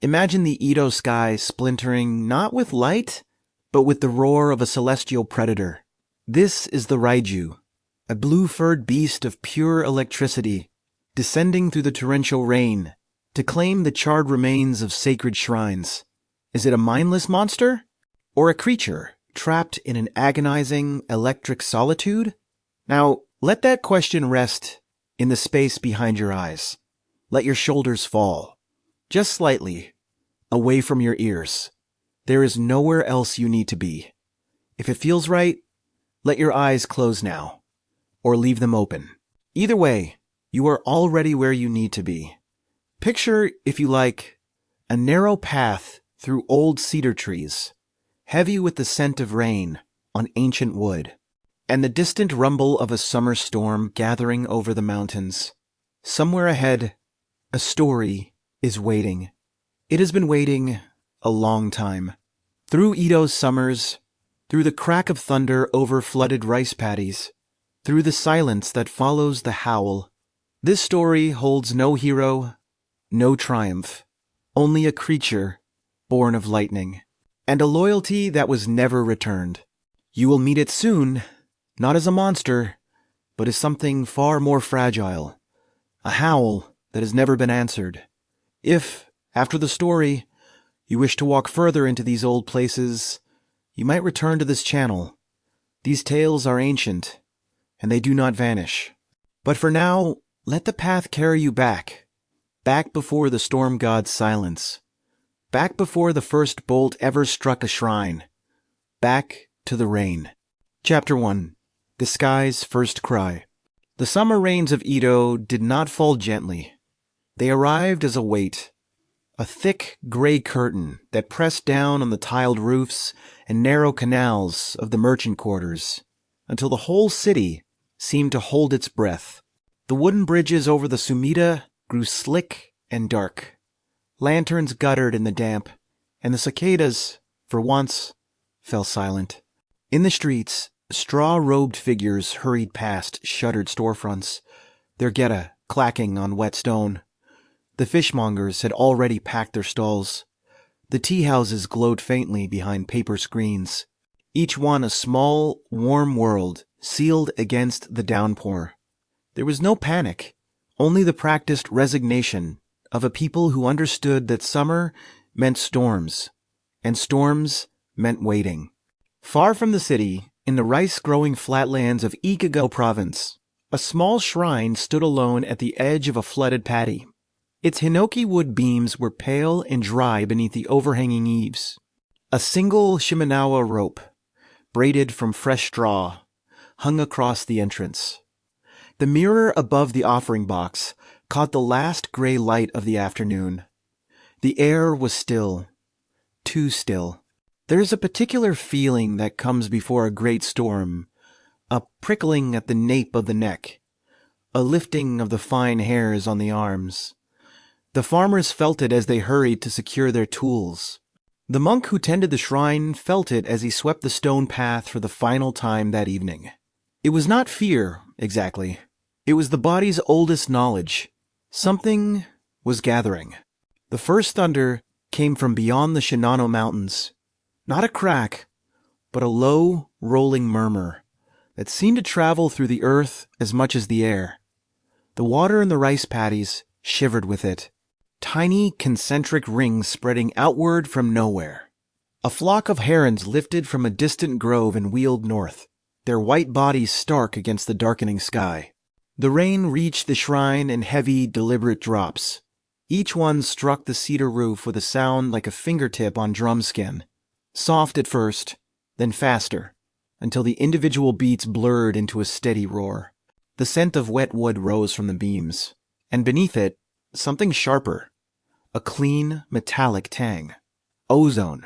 Imagine the Edo sky splintering not with light, but with the roar of a celestial predator. This is the Raiju, a blue-furred beast of pure electricity, descending through the torrential rain to claim the charred remains of sacred shrines. Is it a mindless monster? Or a creature trapped in an agonizing electric solitude? Now, let that question rest in the space behind your eyes. Let your shoulders fall, just slightly, away from your ears. There is nowhere else you need to be. If it feels right, let your eyes close now, or leave them open. Either way, you are already where you need to be. Picture, if you like, a narrow path through old cedar trees, heavy with the scent of rain on ancient wood, and the distant rumble of a summer storm gathering over the mountains. Somewhere ahead, a story is waiting. It has been waiting a long time. Through Edo's summers, through the crack of thunder over flooded rice paddies, through the silence that follows the howl, this story holds no hero, no triumph, only a creature born of lightning, and a loyalty that was never returned. You will meet it soon, not as a monster, but as something far more fragile, a howl that has never been answered. If, after the story, you wish to walk further into these old places, you might return to this channel. These tales are ancient, and they do not vanish. But for now, let the path carry you back before the storm god's silence, back before the first bolt ever struck a shrine, back to the rain. Chapter 1. The Sky's First Cry. The summer rains of Edo did not fall gently. They arrived as a weight, a thick gray curtain that pressed down on the tiled roofs and narrow canals of the merchant quarters, until the whole city seemed to hold its breath. The wooden bridges over the Sumida grew slick and dark. Lanterns guttered in the damp, and the cicadas, for once, fell silent. In the streets, straw-robed figures hurried past shuttered storefronts, their geta clacking on wet stone. The fishmongers had already packed their stalls. The tea-houses glowed faintly behind paper screens, each one a small, warm world sealed against the downpour. There was no panic, only the practiced resignation of a people who understood that summer meant storms, and storms meant waiting. Far from the city, in the rice-growing flatlands of Ikago province, a small shrine stood alone at the edge of a flooded paddy. Its hinoki wood beams were pale and dry beneath the overhanging eaves. A single shimenawa rope, braided from fresh straw, hung across the entrance. The mirror above the offering box caught the last gray light of the afternoon. The air was still, too still. There is a particular feeling that comes before a great storm, a prickling at the nape of the neck, a lifting of the fine hairs on the arms. The farmers felt it as they hurried to secure their tools. The monk who tended the shrine felt it as he swept the stone path for the final time that evening. It was not fear, exactly. It was the body's oldest knowledge. Something was gathering. The first thunder came from beyond the Shinano Mountains. Not a crack, but a low, rolling murmur that seemed to travel through the earth as much as the air. The water in the rice paddies shivered with it. Tiny concentric rings spreading outward from nowhere. A flock of herons lifted from a distant grove and wheeled north, their white bodies stark against the darkening sky. The rain reached the shrine in heavy, deliberate drops. Each one struck the cedar roof with a sound like a fingertip on drum skin. Soft at first, then faster, until the individual beats blurred into a steady roar. The scent of wet wood rose from the beams, and beneath it, something sharper, a clean, metallic tang. Ozone.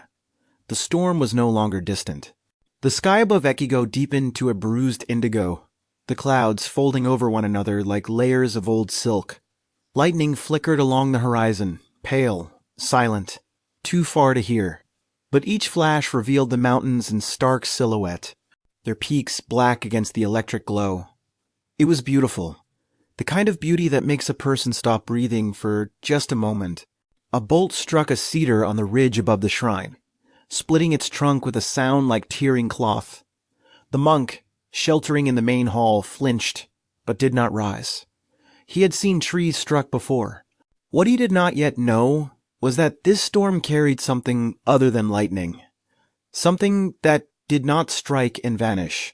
The storm was no longer distant. The sky above Ekigo deepened to a bruised indigo, the clouds folding over one another like layers of old silk. Lightning flickered along the horizon, pale, silent, too far to hear. But each flash revealed the mountains in stark silhouette, their peaks black against the electric glow. It was beautiful, the kind of beauty that makes a person stop breathing for just a moment. A bolt struck a cedar on the ridge above the shrine, splitting its trunk with a sound like tearing cloth. The monk, sheltering in the main hall, flinched, but did not rise. He had seen trees struck before. What he did not yet know was that this storm carried something other than lightning. Something that did not strike and vanish.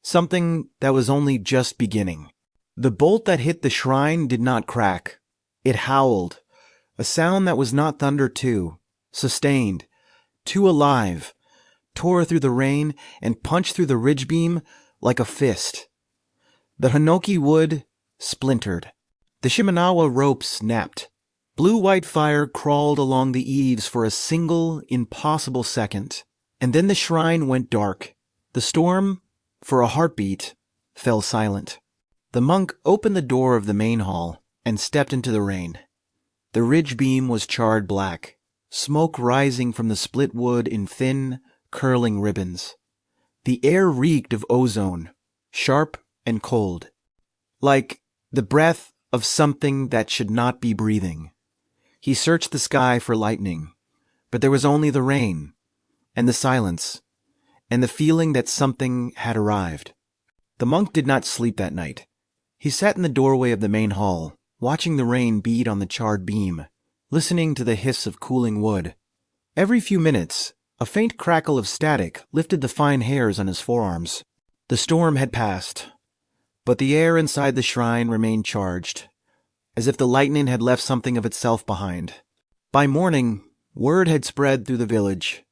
Something that was only just beginning. The bolt that hit the shrine did not crack. It howled, a sound that was not thunder too, sustained, too alive, tore through the rain and punched through the ridge beam like a fist. The hinoki wood splintered. The Shimenawa rope snapped. Blue-white fire crawled along the eaves for a single, impossible second. And then the shrine went dark. The storm, for a heartbeat, fell silent. The monk opened the door of the main hall and stepped into the rain. The ridge beam was charred black, smoke rising from the split wood in thin, curling ribbons. The air reeked of ozone, sharp and cold, like the breath of something that should not be breathing. He searched the sky for lightning, but there was only the rain, and the silence, and the feeling that something had arrived. The monk did not sleep that night. He sat in the doorway of the main hall, watching the rain beat on the charred beam, listening to the hiss of cooling wood. Every few minutes, a faint crackle of static lifted the fine hairs on his forearms. The storm had passed, but the air inside the shrine remained charged, as if the lightning had left something of itself behind. By morning, word had spread through the village.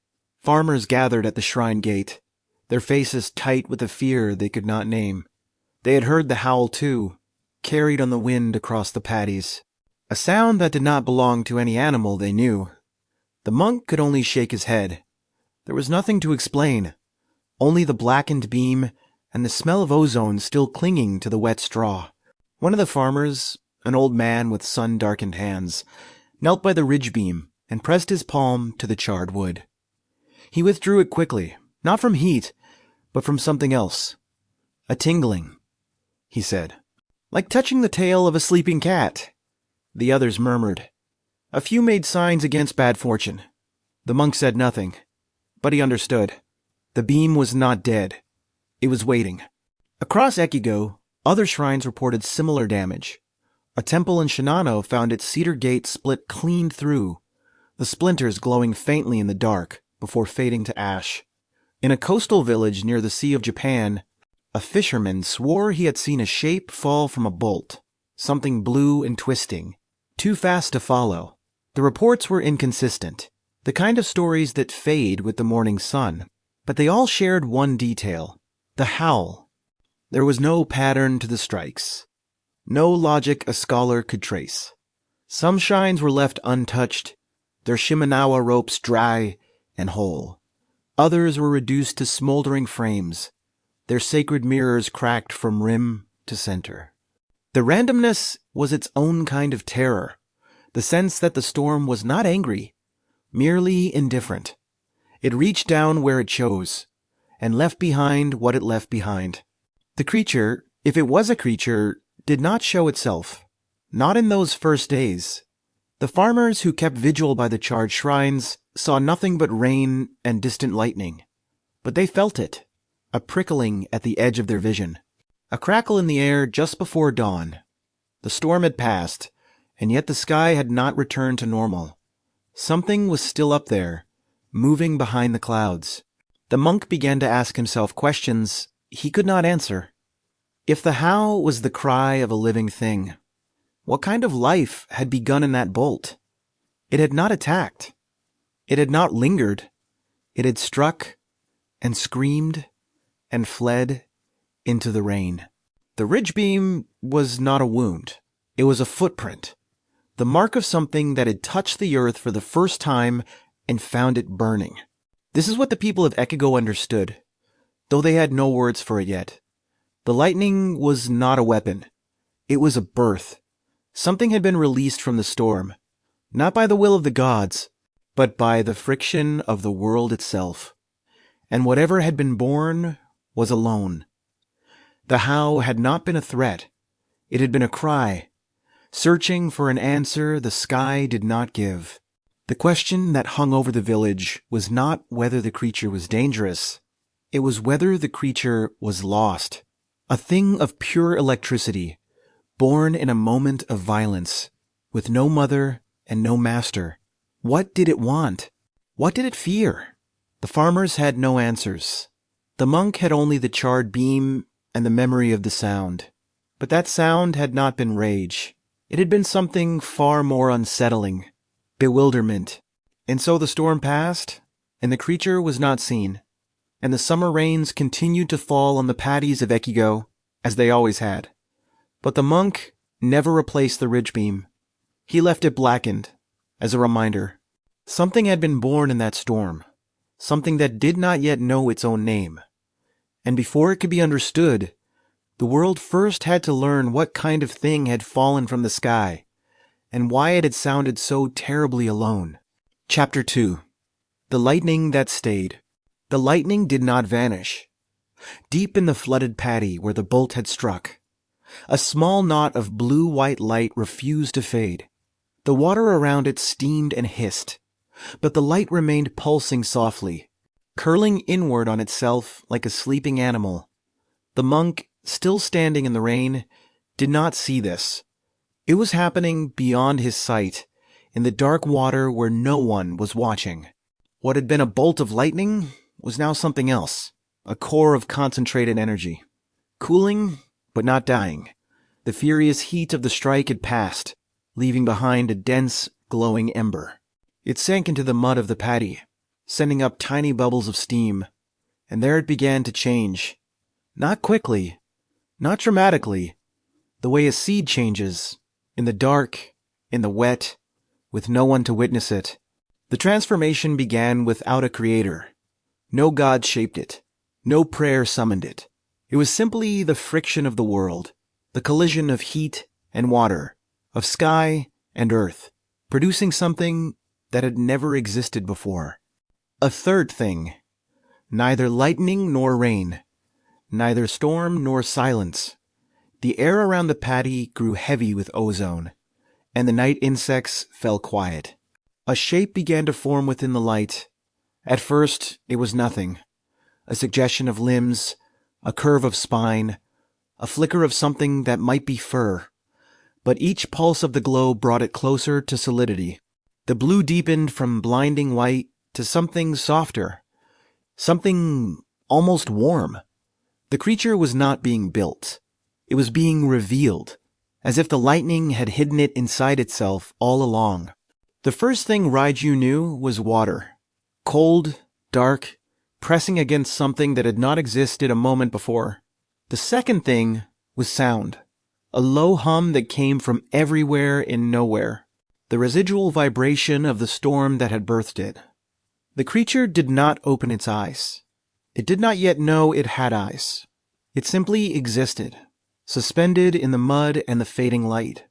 Farmers gathered at the shrine gate, their faces tight with a fear they could not name. They had heard the howl too, carried on the wind across the paddies. A sound that did not belong to any animal they knew. The monk could only shake his head. There was nothing to explain, only the blackened beam and the smell of ozone still clinging to the wet straw. One of the farmers, an old man with sun-darkened hands, knelt by the ridge beam and pressed his palm to the charred wood. He withdrew it quickly, not from heat, but from something else. A tingling, he said. Like touching the tail of a sleeping cat. The others murmured. A few made signs against bad fortune. The monk said nothing, but he understood. The beam was not dead. It was waiting. Across Ekigo, other shrines reported similar damage. A temple in Shinano found its cedar gate split clean through, the splinters glowing faintly in the dark before fading to ash. In a coastal village near the Sea of Japan, a fisherman swore he had seen a shape fall from a bolt, something blue and twisting, too fast to follow. The reports were inconsistent, the kind of stories that fade with the morning sun, but they all shared one detail, the howl. There was no pattern to the strikes, no logic a scholar could trace. Some shrines were left untouched, their Shimenawa ropes dry and whole. Others were reduced to smoldering frames, their sacred mirrors cracked from rim to center. The randomness was its own kind of terror, the sense that the storm was not angry, merely indifferent. It reached down where it chose, and left behind what it left behind. The creature, if it was a creature, did not show itself, not in those first days. The farmers who kept vigil by the charred shrines saw nothing but rain and distant lightning, but they felt it. A prickling at the edge of their vision, a crackle in the air just before dawn. The storm had passed, and yet the sky had not returned to normal. Something was still up there, moving behind the clouds. The monk began to ask himself questions he could not answer. If the howl was the cry of a living thing, what kind of life had begun in that bolt? It had not attacked. It had not lingered. It had struck and screamed and fled into the rain. The ridge beam was not a wound. It was a footprint, the mark of something that had touched the earth for the first time and found it burning. This is what the people of Ekigo understood, though they had no words for it yet. The lightning was not a weapon. It was a birth. Something had been released from the storm, not by the will of the gods, but by the friction of the world itself. And whatever had been born was alone. The howl had not been a threat. It had been a cry, searching for an answer the sky did not give. The question that hung over the village was not whether the creature was dangerous. It was whether the creature was lost. A thing of pure electricity, born in a moment of violence, with no mother and no master. What did it want? What did it fear? The farmers had no answers. The monk had only the charred beam and the memory of the sound. But that sound had not been rage. It had been something far more unsettling. Bewilderment. And so the storm passed, and the creature was not seen. And the summer rains continued to fall on the paddies of Ekigo, as they always had. But the monk never replaced the ridge beam. He left it blackened, as a reminder. Something had been born in that storm, something that did not yet know its own name. And before it could be understood, the world first had to learn what kind of thing had fallen from the sky, and why it had sounded so terribly alone. Chapter 2. The Lightning That Stayed. The lightning did not vanish. Deep in the flooded paddy where the bolt had struck, a small knot of blue-white light refused to fade. The water around it steamed and hissed, but the light remained pulsing softly, curling inward on itself like a sleeping animal. The monk, still standing in the rain, did not see this. It was happening beyond his sight, in the dark water where no one was watching. What had been a bolt of lightning was now something else, a core of concentrated energy. Cooling, but not dying. The furious heat of the strike had passed, leaving behind a dense, glowing ember. It sank into the mud of the paddy, sending up tiny bubbles of steam, and there it began to change. Not quickly, not dramatically, the way a seed changes, in the dark, in the wet, with no one to witness it. The transformation began without a creator. No god shaped it. No prayer summoned it. It was simply the friction of the world, the collision of heat and water, of sky and earth, producing something that had never existed before. A third thing. Neither lightning nor rain. Neither storm nor silence. The air around the paddy grew heavy with ozone, and the night insects fell quiet. A shape began to form within the light. At first, it was nothing. A suggestion of limbs, a curve of spine, a flicker of something that might be fur. But each pulse of the glow brought it closer to solidity. The blue deepened from blinding white to something softer, something almost warm. The creature was not being built. It was being revealed, as if the lightning had hidden it inside itself all along. The first thing Raiju knew was water. Cold, dark, pressing against something that had not existed a moment before. The second thing was sound. A low hum that came from everywhere in nowhere. The residual vibration of the storm that had birthed it. The creature did not open its eyes. It did not yet know it had eyes. It simply existed, suspended in the mud and the fading light.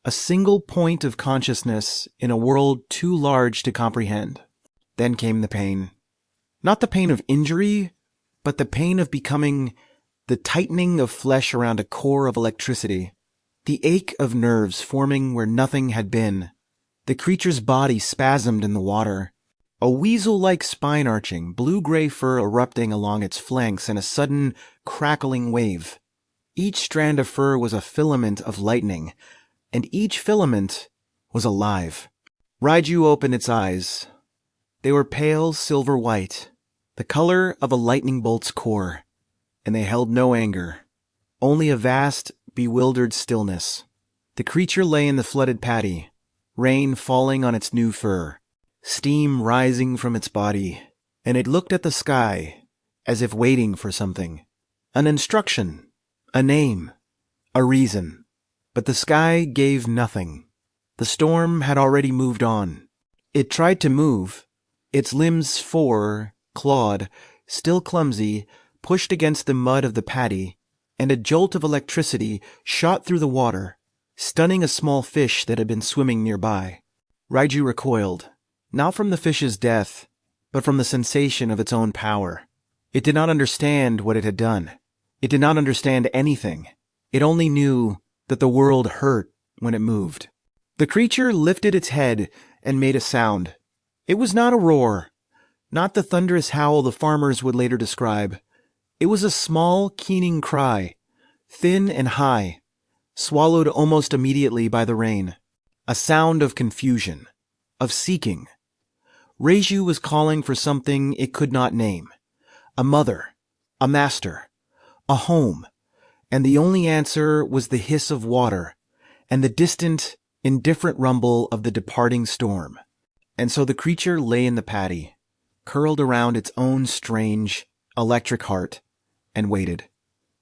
A single point of consciousness in a world too large to comprehend. Then came the pain. Not the pain of injury, but the pain of becoming the tightening of flesh around a core of electricity. The ache of nerves forming where nothing had been. The creature's body spasmed in the water. A weasel-like spine arching, blue-gray fur erupting along its flanks in a sudden, crackling wave. Each strand of fur was a filament of lightning, and each filament was alive. Raiju opened its eyes. They were pale silver white, the color of a lightning bolt's core, and they held no anger, only a vast, bewildered stillness. The creature lay in the flooded paddy, rain falling on its new fur, steam rising from its body, and it looked at the sky as if waiting for something. An instruction, a name, a reason. But the sky gave nothing. The storm had already moved on. It tried to move. Its limbs clawed, still clumsy, pushed against the mud of the paddy, and a jolt of electricity shot through the water, stunning a small fish that had been swimming nearby. Raiju recoiled, not from the fish's death, but from the sensation of its own power. It did not understand what it had done. It did not understand anything. It only knew that the world hurt when it moved. The creature lifted its head and made a sound, It was not a roar, not the thunderous howl the farmers would later describe. It was a small, keening cry, thin and high, swallowed almost immediately by the rain. A sound of confusion, of seeking. Raiju was calling for something it could not name. A mother, a master, a home, and the only answer was the hiss of water and the distant, indifferent rumble of the departing storm. And so the creature lay in the paddy, curled around its own strange, electric heart, and waited.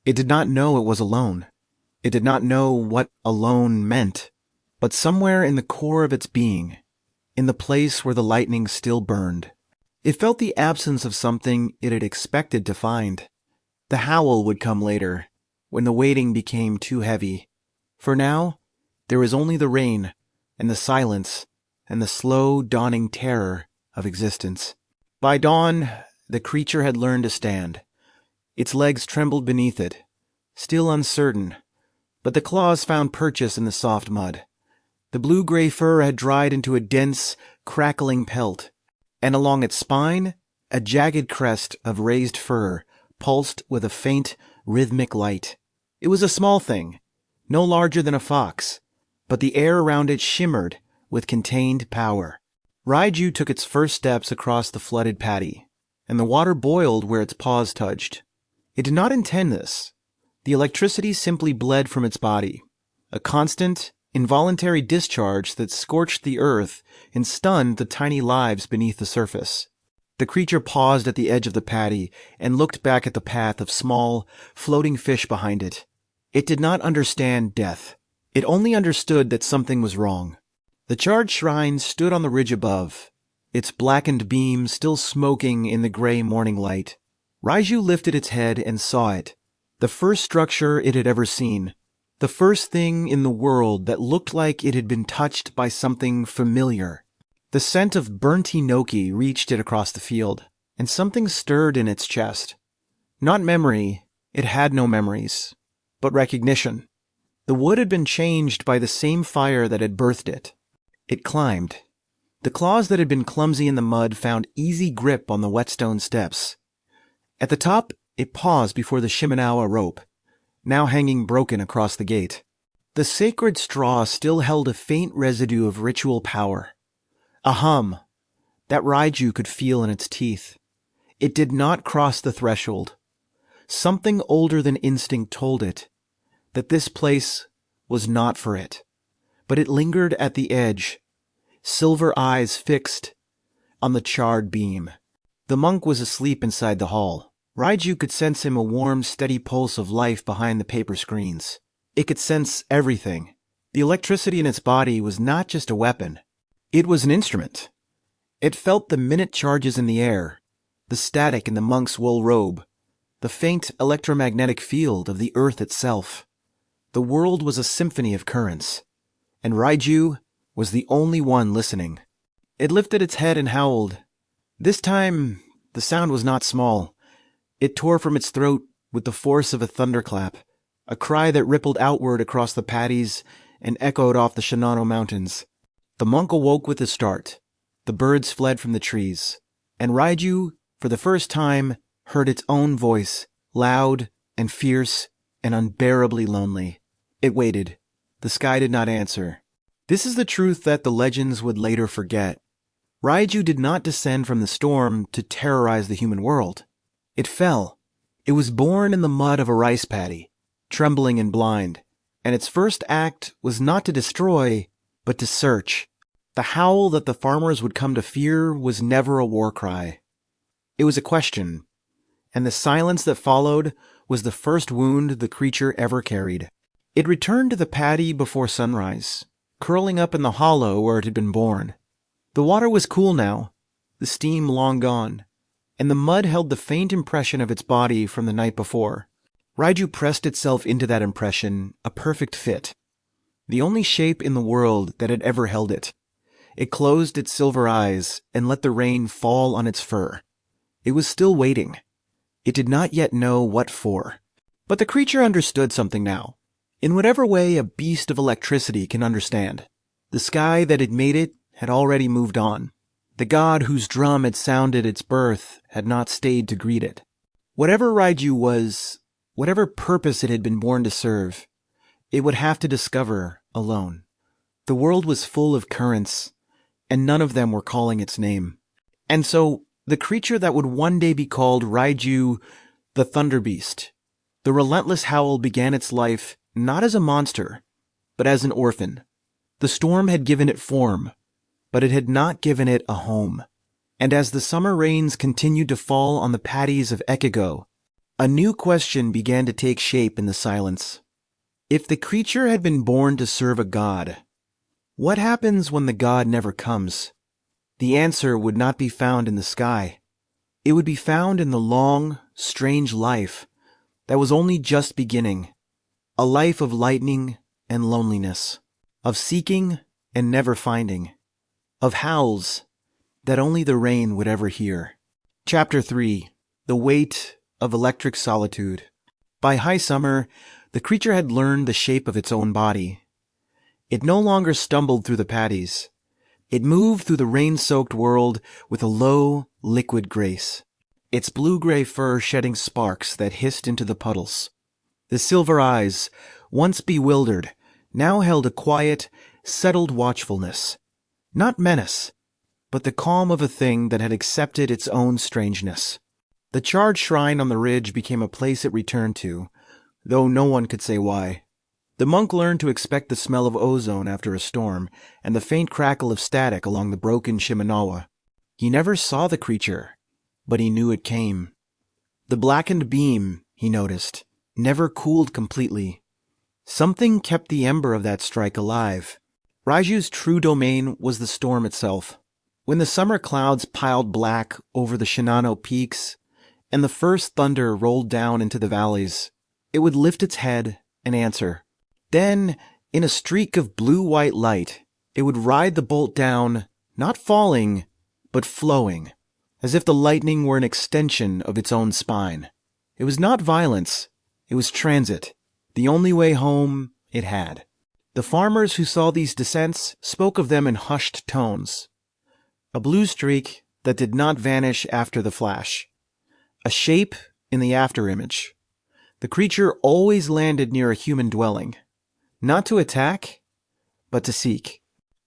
It did not know it was alone. It did not know what alone meant, but somewhere in the core of its being, in the place where the lightning still burned, it felt the absence of something it had expected to find. The howl would come later, when the waiting became too heavy. For now, there was only the rain, and the silence, and the slow dawning terror of existence. By dawn, the creature had learned to stand. Its legs trembled beneath it, still uncertain, but the claws found purchase in the soft mud. The blue-gray fur had dried into a dense, crackling pelt, and along its spine, a jagged crest of raised fur pulsed with a faint, rhythmic light. It was a small thing, no larger than a fox, but the air around it shimmered with contained power. Raiju took its first steps across the flooded paddy, and the water boiled where its paws touched. It did not intend this. The electricity simply bled from its body, a constant, involuntary discharge that scorched the earth and stunned the tiny lives beneath the surface. The creature paused at the edge of the paddy and looked back at the path of small, floating fish behind it. It did not understand death. It only understood that something was wrong. The charred shrine stood on the ridge above, its blackened beam still smoking in the gray morning light. Raiju lifted its head and saw it, the first structure it had ever seen, the first thing in the world that looked like it had been touched by something familiar. The scent of burnt enoki reached it across the field, and something stirred in its chest. Not memory, it had no memories, but recognition. The wood had been changed by the same fire that had birthed it. It climbed. The claws that had been clumsy in the mud found easy grip on the whetstone steps. At the top, it paused before the Shimenawa rope, now hanging broken across the gate. The sacred straw still held a faint residue of ritual power. A hum that Raiju could feel in its teeth. It did not cross the threshold. Something older than instinct told it that this place was not for it. But it lingered at the edge, silver eyes fixed on the charred beam. The monk was asleep inside the hall. Raiju could sense him, a warm, steady pulse of life behind the paper screens. It could sense everything. The electricity in its body was not just a weapon. It was an instrument. It felt the minute charges in the air, the static in the monk's wool robe, the faint electromagnetic field of the earth itself. The world was a symphony of currents, and Raiju was the only one listening. It lifted its head and howled. This time, the sound was not small. It tore from its throat with the force of a thunderclap, a cry that rippled outward across the paddies and echoed off the Shinano Mountains. The monk awoke with a start. The birds fled from the trees, and Raiju, for the first time, heard its own voice, loud and fierce and unbearably lonely. It waited. The sky did not answer. This is the truth that the legends would later forget. Raiju did not descend from the storm to terrorize the human world. It fell. It was born in the mud of a rice paddy, trembling and blind, and its first act was not to destroy, but to search. The howl that the farmers would come to fear was never a war cry. It was a question, and the silence that followed was the first wound the creature ever carried. It returned to the paddy before sunrise, curling up in the hollow where it had been born. The water was cool now, the steam long gone, and the mud held the faint impression of its body from the night before. Raiju pressed itself into that impression, a perfect fit, the only shape in the world that had ever held it. It closed its silver eyes and let the rain fall on its fur. It was still waiting. It did not yet know what for. But the creature understood something now, in whatever way a beast of electricity can understand. The sky that had made it had already moved on. The god whose drum had sounded its birth had not stayed to greet it. Whatever Raiju was, whatever purpose it had been born to serve, it would have to discover alone. The world was full of currents, and none of them were calling its name. And so, the creature that would one day be called Raiju, the Thunder Beast, the Relentless Howl, began its life not as a monster, but as an orphan. The storm had given it form, but it had not given it a home. And as the summer rains continued to fall on the paddies of Ekigo, a new question began to take shape in the silence. If the creature had been born to serve a god, what happens when the god never comes? The answer would not be found in the sky. It would be found in the long, strange life that was only just beginning, a life of lightning and loneliness, of seeking and never finding, of howls that only the rain would ever hear. Chapter 3. The Weight of Electric Solitude. By high summer, the creature had learned the shape of its own body. It no longer stumbled through the paddies. It moved through the rain-soaked world with a low, liquid grace, its blue-gray fur shedding sparks that hissed into the puddles. The silver eyes, once bewildered, now held a quiet, settled watchfulness. Not menace, but the calm of a thing that had accepted its own strangeness. The charred shrine on the ridge became a place it returned to, though no one could say why. The monk learned to expect the smell of ozone after a storm, and the faint crackle of static along the broken Shimenawa. He never saw the creature, but he knew it came. The blackened beam, he noticed, never cooled completely. Something kept the ember of that strike alive. Raiju's true domain was the storm itself. When the summer clouds piled black over the Shinano peaks, and the first thunder rolled down into the valleys, it would lift its head and answer. Then, in a streak of blue-white light, it would ride the bolt down, not falling, but flowing, as if the lightning were an extension of its own spine. It was not violence, it was transit, the only way home it had. The farmers who saw these descents spoke of them in hushed tones. A blue streak that did not vanish after the flash. A shape in the afterimage. The creature always landed near a human dwelling. Not to attack, but to seek.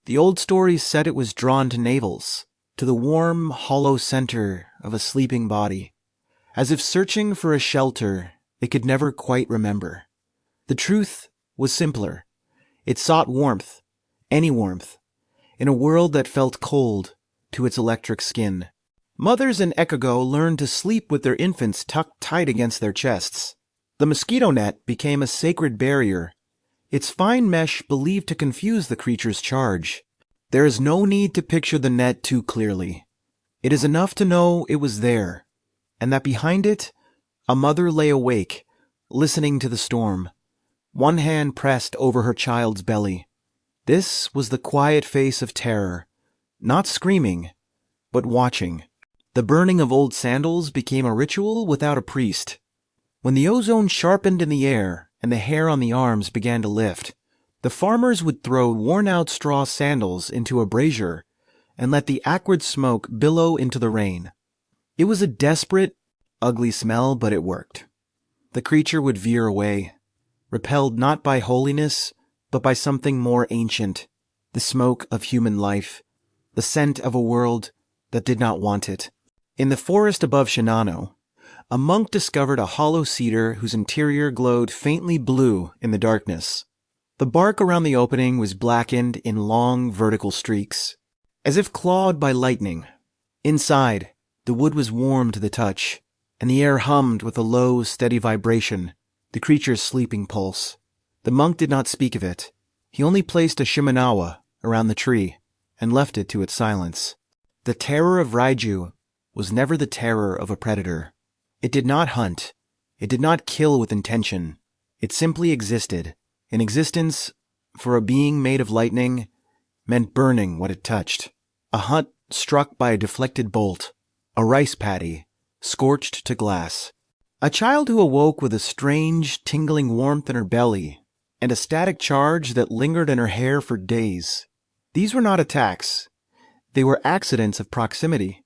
The old stories said it was drawn to navels, to the warm, hollow center of a sleeping body, as if searching for a shelter it could never quite remember. The truth was simpler. It sought warmth, any warmth, in a world that felt cold to its electric skin. Mothers in Ekigo learned to sleep with their infants tucked tight against their chests. The mosquito net became a sacred barrier, its fine mesh believed to confuse the creature's charge. There is no need to picture the net too clearly. It is enough to know it was there, and that behind it, a mother lay awake, listening to the storm, one hand pressed over her child's belly. This was the quiet face of terror, not screaming, but watching. The burning of old sandals became a ritual without a priest. When the ozone sharpened in the air and the hair on the arms began to lift, the farmers would throw worn-out straw sandals into a brazier and let the acrid smoke billow into the rain. It was a desperate, ugly smell, but it worked. The creature would veer away, repelled not by holiness, but by something more ancient, the smoke of human life, the scent of a world that did not want it. In the forest above Shinano, a monk discovered a hollow cedar whose interior glowed faintly blue in the darkness. The bark around the opening was blackened in long vertical streaks, as if clawed by lightning. Inside, the wood was warm to the touch, and the air hummed with a low, steady vibration, the creature's sleeping pulse. The monk did not speak of it. He only placed a Shimenawa around the tree and left it to its silence. The terror of Raiju was never the terror of a predator. It did not hunt. It did not kill with intention. It simply existed. An existence, for a being made of lightning, meant burning what it touched. A hut struck by a deflected bolt. A rice paddy, scorched to glass. A child who awoke with a strange, tingling warmth in her belly, and a static charge that lingered in her hair for days. These were not attacks. They were accidents of proximity.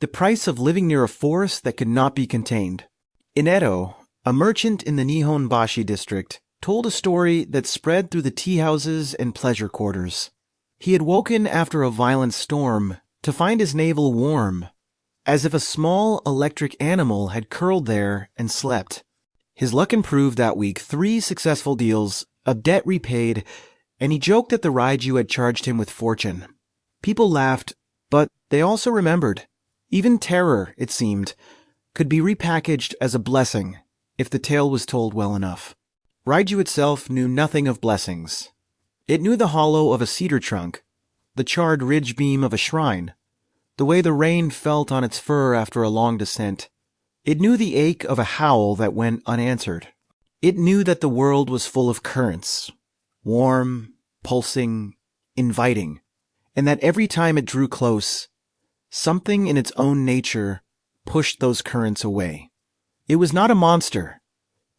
The price of living near a forest that could not be contained. In Edo, a merchant in the Nihonbashi district told a story that spread through the tea houses and pleasure quarters. He had woken after a violent storm to find his navel warm, as if a small electric animal had curled there and slept. His luck improved that week, 3 successful deals, a debt repaid, and he joked that the Raiju had charged him with fortune. People laughed, but they also remembered. Even terror, it seemed, could be repackaged as a blessing if the tale was told well enough. Raiju itself knew nothing of blessings. It knew the hollow of a cedar trunk, the charred ridge beam of a shrine, the way the rain felt on its fur after a long descent. It knew the ache of a howl that went unanswered. It knew that the world was full of currents, warm, pulsing, inviting, and that every time it drew close, something in its own nature pushed those currents away. It was not a monster.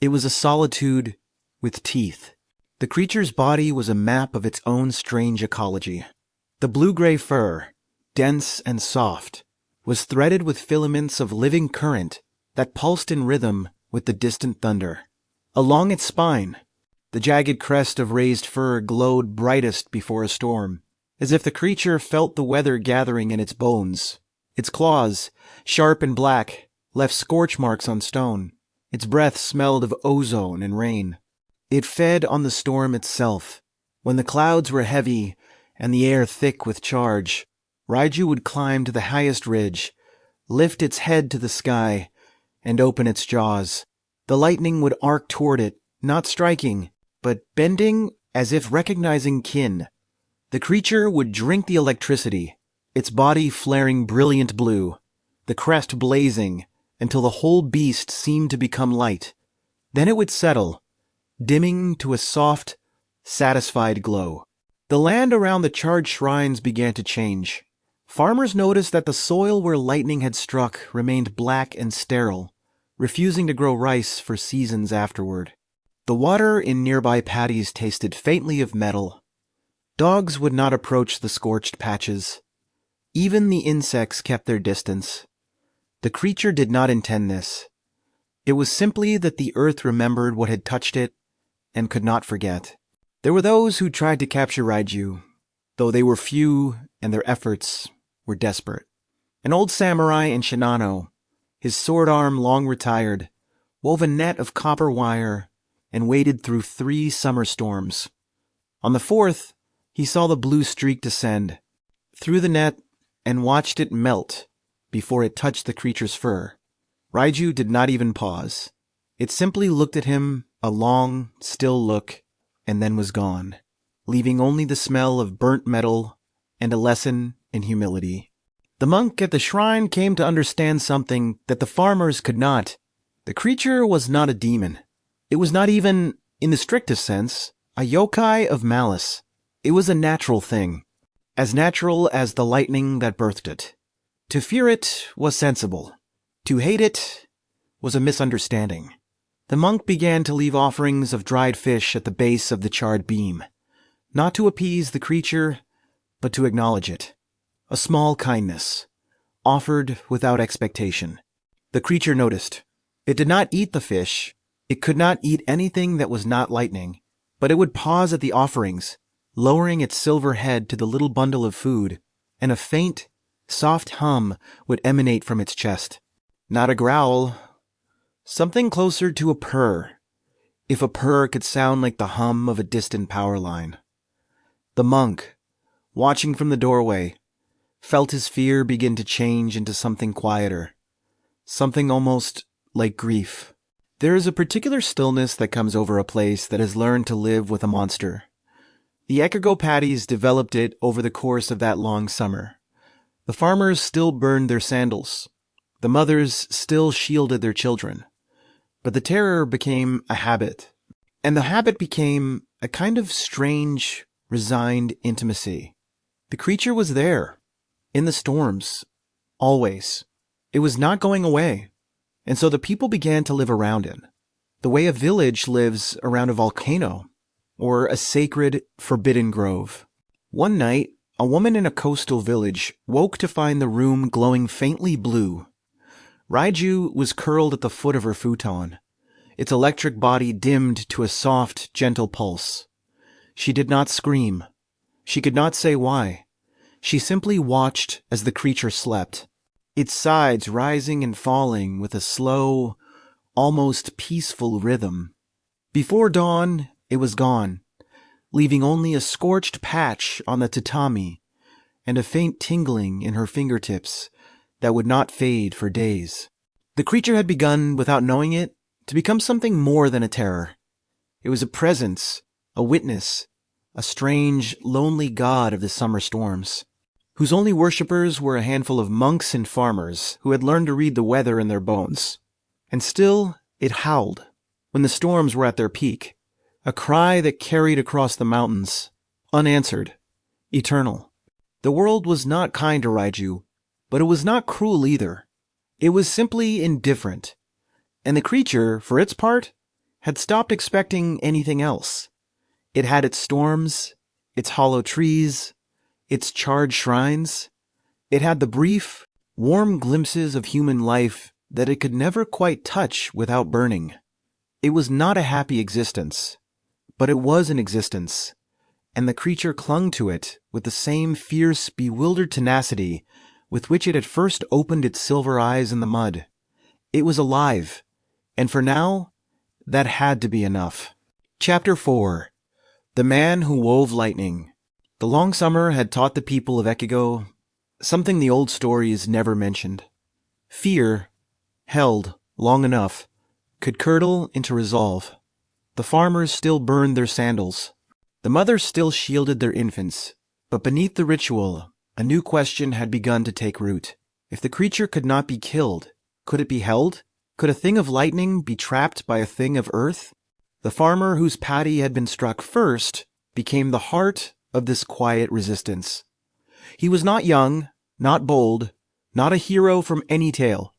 It was a solitude with teeth. The creature's body was a map of its own strange ecology. The blue-gray fur, dense and soft, was threaded with filaments of living current that pulsed in rhythm with the distant thunder. Along its spine, the jagged crest of raised fur glowed brightest before a storm, as if the creature felt the weather gathering in its bones. Its claws, sharp and black, left scorch marks on stone. Its breath smelled of ozone and rain. It fed on the storm itself. When the clouds were heavy and the air thick with charge, Raiju would climb to the highest ridge, lift its head to the sky, and open its jaws. The lightning would arc toward it, not striking, but bending as if recognizing kin. The creature would drink the electricity, its body flaring brilliant blue, the crest blazing until the whole beast seemed to become light. Then it would settle, dimming to a soft, satisfied glow. The land around the charred shrines began to change. Farmers noticed that the soil where lightning had struck remained black and sterile, refusing to grow rice for seasons afterward. The water in nearby paddies tasted faintly of metal. Dogs would not approach the scorched patches. Even the insects kept their distance. The creature did not intend this. It was simply that the earth remembered what had touched it and could not forget. There were those who tried to capture Raiju, though they were few and their efforts were desperate. An old samurai in Shinano, his sword arm long retired, wove a net of copper wire and waded through 3 summer storms. On the 4th, he saw the blue streak descend, threw the net, and watched it melt before it touched the creature's fur. Raiju did not even pause. It simply looked at him, a long, still look, and then was gone, leaving only the smell of burnt metal and a lesson in humility. The monk at the shrine came to understand something that the farmers could not. The creature was not a demon. It was not even, in the strictest sense, a yokai of malice. It was a natural thing, as natural as the lightning that birthed it. To fear it was sensible. To hate it was a misunderstanding. The monk began to leave offerings of dried fish at the base of the charred beam, not to appease the creature, but to acknowledge it. A small kindness, offered without expectation. The creature noticed. It did not eat the fish. It could not eat anything that was not lightning, but it would pause at the offerings, lowering its silver head to the little bundle of food, and a faint, soft hum would emanate from its chest. Not a growl. Something closer to a purr, if a purr could sound like the hum of a distant power line. The monk, watching from the doorway, felt his fear begin to change into something quieter, something almost like grief. There is a particular stillness that comes over a place that has learned to live with a monster. The Ekago paddies developed it over the course of that long summer. The farmers still burned their sandals. The mothers still shielded their children. But the terror became a habit. And the habit became a kind of strange, resigned intimacy. The creature was there, in the storms, always. It was not going away. And so the people began to live around it, the way a village lives around a volcano or a sacred, forbidden grove. One night, A woman in a coastal village woke to find the room glowing faintly blue. Raiju was curled at the foot of her futon, its electric body dimmed to a soft, gentle pulse. She did not scream. She could not say why. She simply watched as the creature slept, its sides rising and falling with a slow, almost peaceful rhythm. Before dawn, it was gone, leaving only a scorched patch on the tatami and a faint tingling in her fingertips that would not fade for days. The creature had begun, without knowing it, to become something more than a terror. It was a presence, a witness, a strange, lonely god of the summer storms, whose only worshippers were a handful of monks and farmers who had learned to read the weather in their bones. And still, it howled when the storms were at their peak, a cry that carried across the mountains, unanswered, eternal. The world was not kind to Raiju, but it was not cruel either. It was simply indifferent, and the creature, for its part, had stopped expecting anything else. It had its storms, its hollow trees, its charred shrines. It had the brief, warm glimpses of human life that it could never quite touch without burning. It was not a happy existence, but it was an existence, and the creature clung to it with the same fierce, bewildered tenacity with which it had first opened its silver eyes in the mud. It was alive, and for now, that had to be enough. Chapter 4. The Man Who Wove Lightning. The long summer had taught the people of Ekigo something the old stories never mentioned. Fear, held long enough, could curdle into resolve. The farmers still burned their sandals. The mothers still shielded their infants. But beneath the ritual, a new question had begun to take root. If the creature could not be killed, could it be held? Could a thing of lightning be trapped by a thing of earth? The farmer whose paddy had been struck first became the heart of this quiet resistance. He was not young, not bold, not a hero from any tale.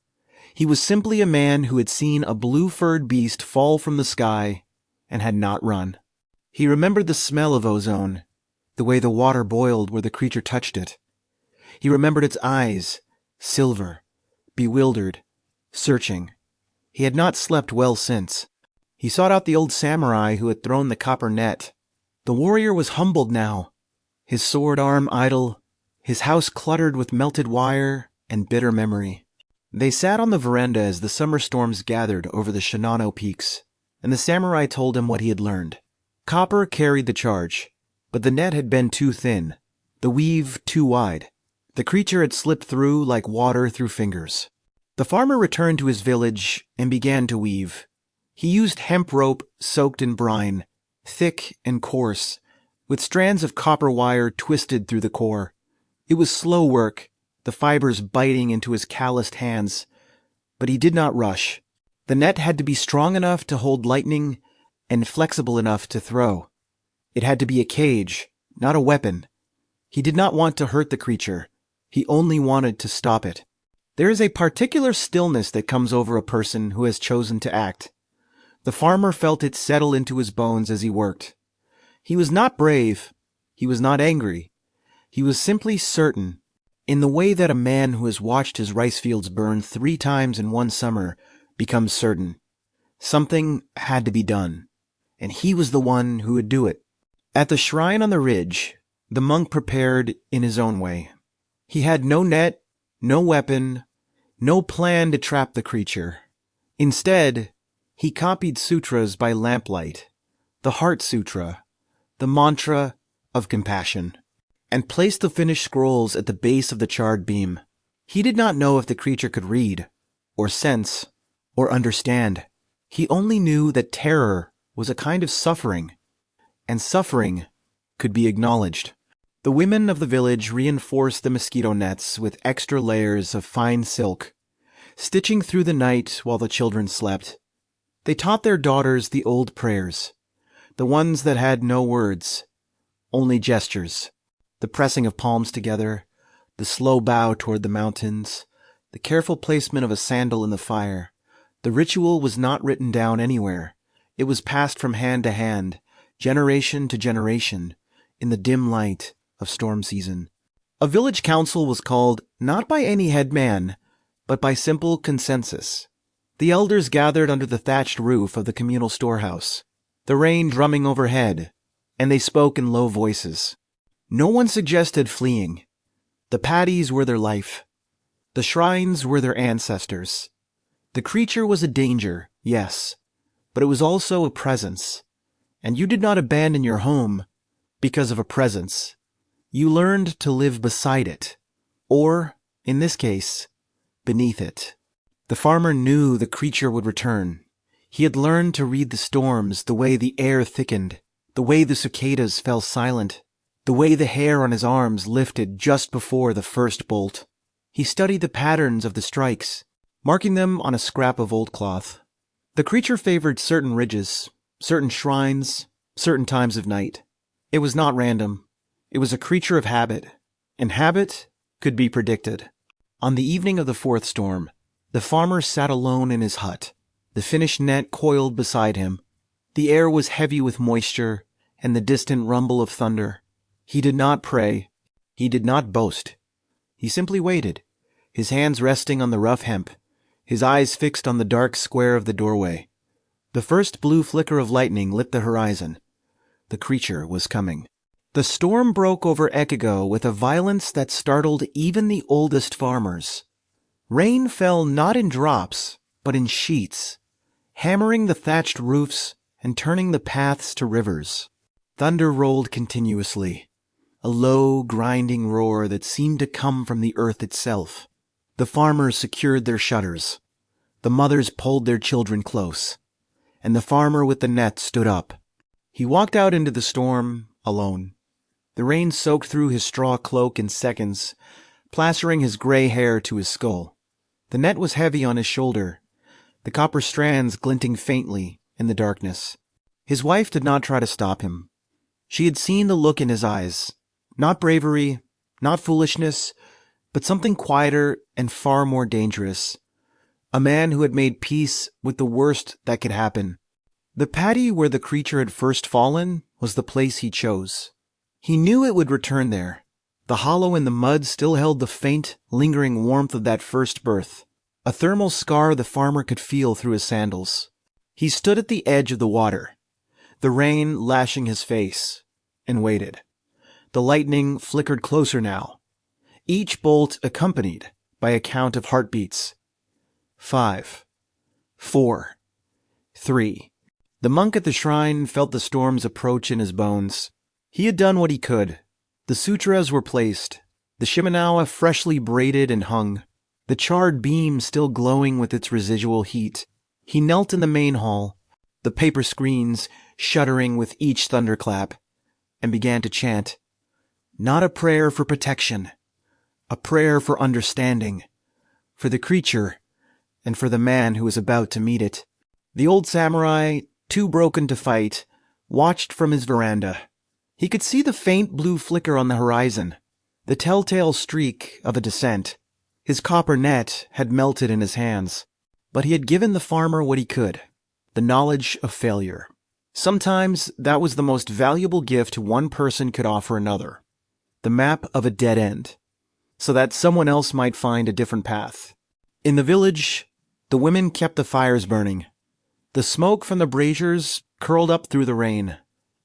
He was simply a man who had seen a blue-furred beast fall from the sky and had not run. He remembered the smell of ozone, the way the water boiled where the creature touched it. He remembered its eyes, silver, bewildered, searching. He had not slept well since. He sought out the old samurai who had thrown the copper net. The warrior was humbled now, his sword arm idle, his house cluttered with melted wire and bitter memory. They sat on the veranda as the summer storms gathered over the Shinano peaks, and the samurai told him what he had learned. Copper carried the charge, but the net had been too thin, the weave too wide. The creature had slipped through like water through fingers. The farmer returned to his village and began to weave. He used hemp rope soaked in brine, thick and coarse, with strands of copper wire twisted through the core. It was slow work, the fibers biting into his calloused hands, but he did not rush. The net had to be strong enough to hold lightning and flexible enough to throw. It had to be a cage, not a weapon. He did not want to hurt the creature. He only wanted to stop it. There is a particular stillness that comes over a person who has chosen to act. The farmer felt it settle into his bones as he worked. He was not brave. He was not angry. He was simply certain, in the way that a man who has watched his rice fields burn 3 times in one summer becomes certain. Something had to be done, and he was the one who would do it. At the shrine on the ridge, the monk prepared in his own way. He had no net, no weapon, no plan to trap the creature. Instead, he copied sutras by lamplight, the Heart Sutra, the mantra of compassion, and placed the finished scrolls at the base of the charred beam. He did not know if the creature could read, or sense, or understand. He only knew that terror was a kind of suffering, and suffering could be acknowledged. The women of the village reinforced the mosquito nets with extra layers of fine silk, stitching through the night while the children slept. They taught their daughters the old prayers, the ones that had no words, only gestures, the pressing of palms together, the slow bow toward the mountains, the careful placement of a sandal in the fire. The ritual was not written down anywhere. It was passed from hand to hand, generation to generation, in the dim light of storm season. A village council was called not by any headman, but by simple consensus. The elders gathered under the thatched roof of the communal storehouse, the rain drumming overhead, and they spoke in low voices. No one suggested fleeing. The paddies were their life. The shrines were their ancestors. The creature was a danger, yes, but it was also a presence. And you did not abandon your home because of a presence. You learned to live beside it, or, in this case, beneath it. The farmer knew the creature would return. He had learned to read the storms, the way the air thickened, the way the cicadas fell silent, the way the hair on his arms lifted just before the first bolt. He studied the patterns of the strikes, marking them on a scrap of old cloth. The creature favored certain ridges, certain shrines, certain times of night. It was not random. It was a creature of habit, and habit could be predicted. On the evening of the fourth storm, the farmer sat alone in his hut, the finished net coiled beside him. The air was heavy with moisture and the distant rumble of thunder. He did not pray. He did not boast. He simply waited, his hands resting on the rough hemp, his eyes fixed on the dark square of the doorway. The first blue flicker of lightning lit the horizon. The creature was coming. The storm broke over Echigo with a violence that startled even the oldest farmers. Rain fell not in drops, but in sheets, hammering the thatched roofs and turning the paths to rivers. Thunder rolled continuously, a low, grinding roar that seemed to come from the earth itself. The farmers secured their shutters. The mothers pulled their children close, and the farmer with the net stood up. He walked out into the storm alone. The rain soaked through his straw cloak in seconds, plastering his gray hair to his skull. The net was heavy on his shoulder, the copper strands glinting faintly in the darkness. His wife did not try to stop him. She had seen the look in his eyes. Not bravery, not foolishness, but something quieter and far more dangerous. A man who had made peace with the worst that could happen. The paddy where the creature had first fallen was the place he chose. He knew it would return there. The hollow in the mud still held the faint, lingering warmth of that first birth, a thermal scar the farmer could feel through his sandals. He stood at the edge of the water, the rain lashing his face, and waited. The lightning flickered closer now, each bolt accompanied by a count of heartbeats. 5, 4, 3. The monk at the shrine felt the storm's approach in his bones. He had done what he could. The sutras were placed, the shimenawa freshly braided and hung, the charred beam still glowing with its residual heat. He knelt in the main hall, the paper screens shuddering with each thunderclap, and began to chant. Not a prayer for protection, a prayer for understanding, for the creature, and for the man who was about to meet it. The old samurai, too broken to fight, watched from his veranda. He could see the faint blue flicker on the horizon, the telltale streak of a descent. His copper net had melted in his hands, but he had given the farmer what he could, the knowledge of failure. Sometimes that was the most valuable gift one person could offer another, the map of a dead end, so that someone else might find a different path. In the village, the women kept the fires burning. The smoke from the braziers curled up through the rain,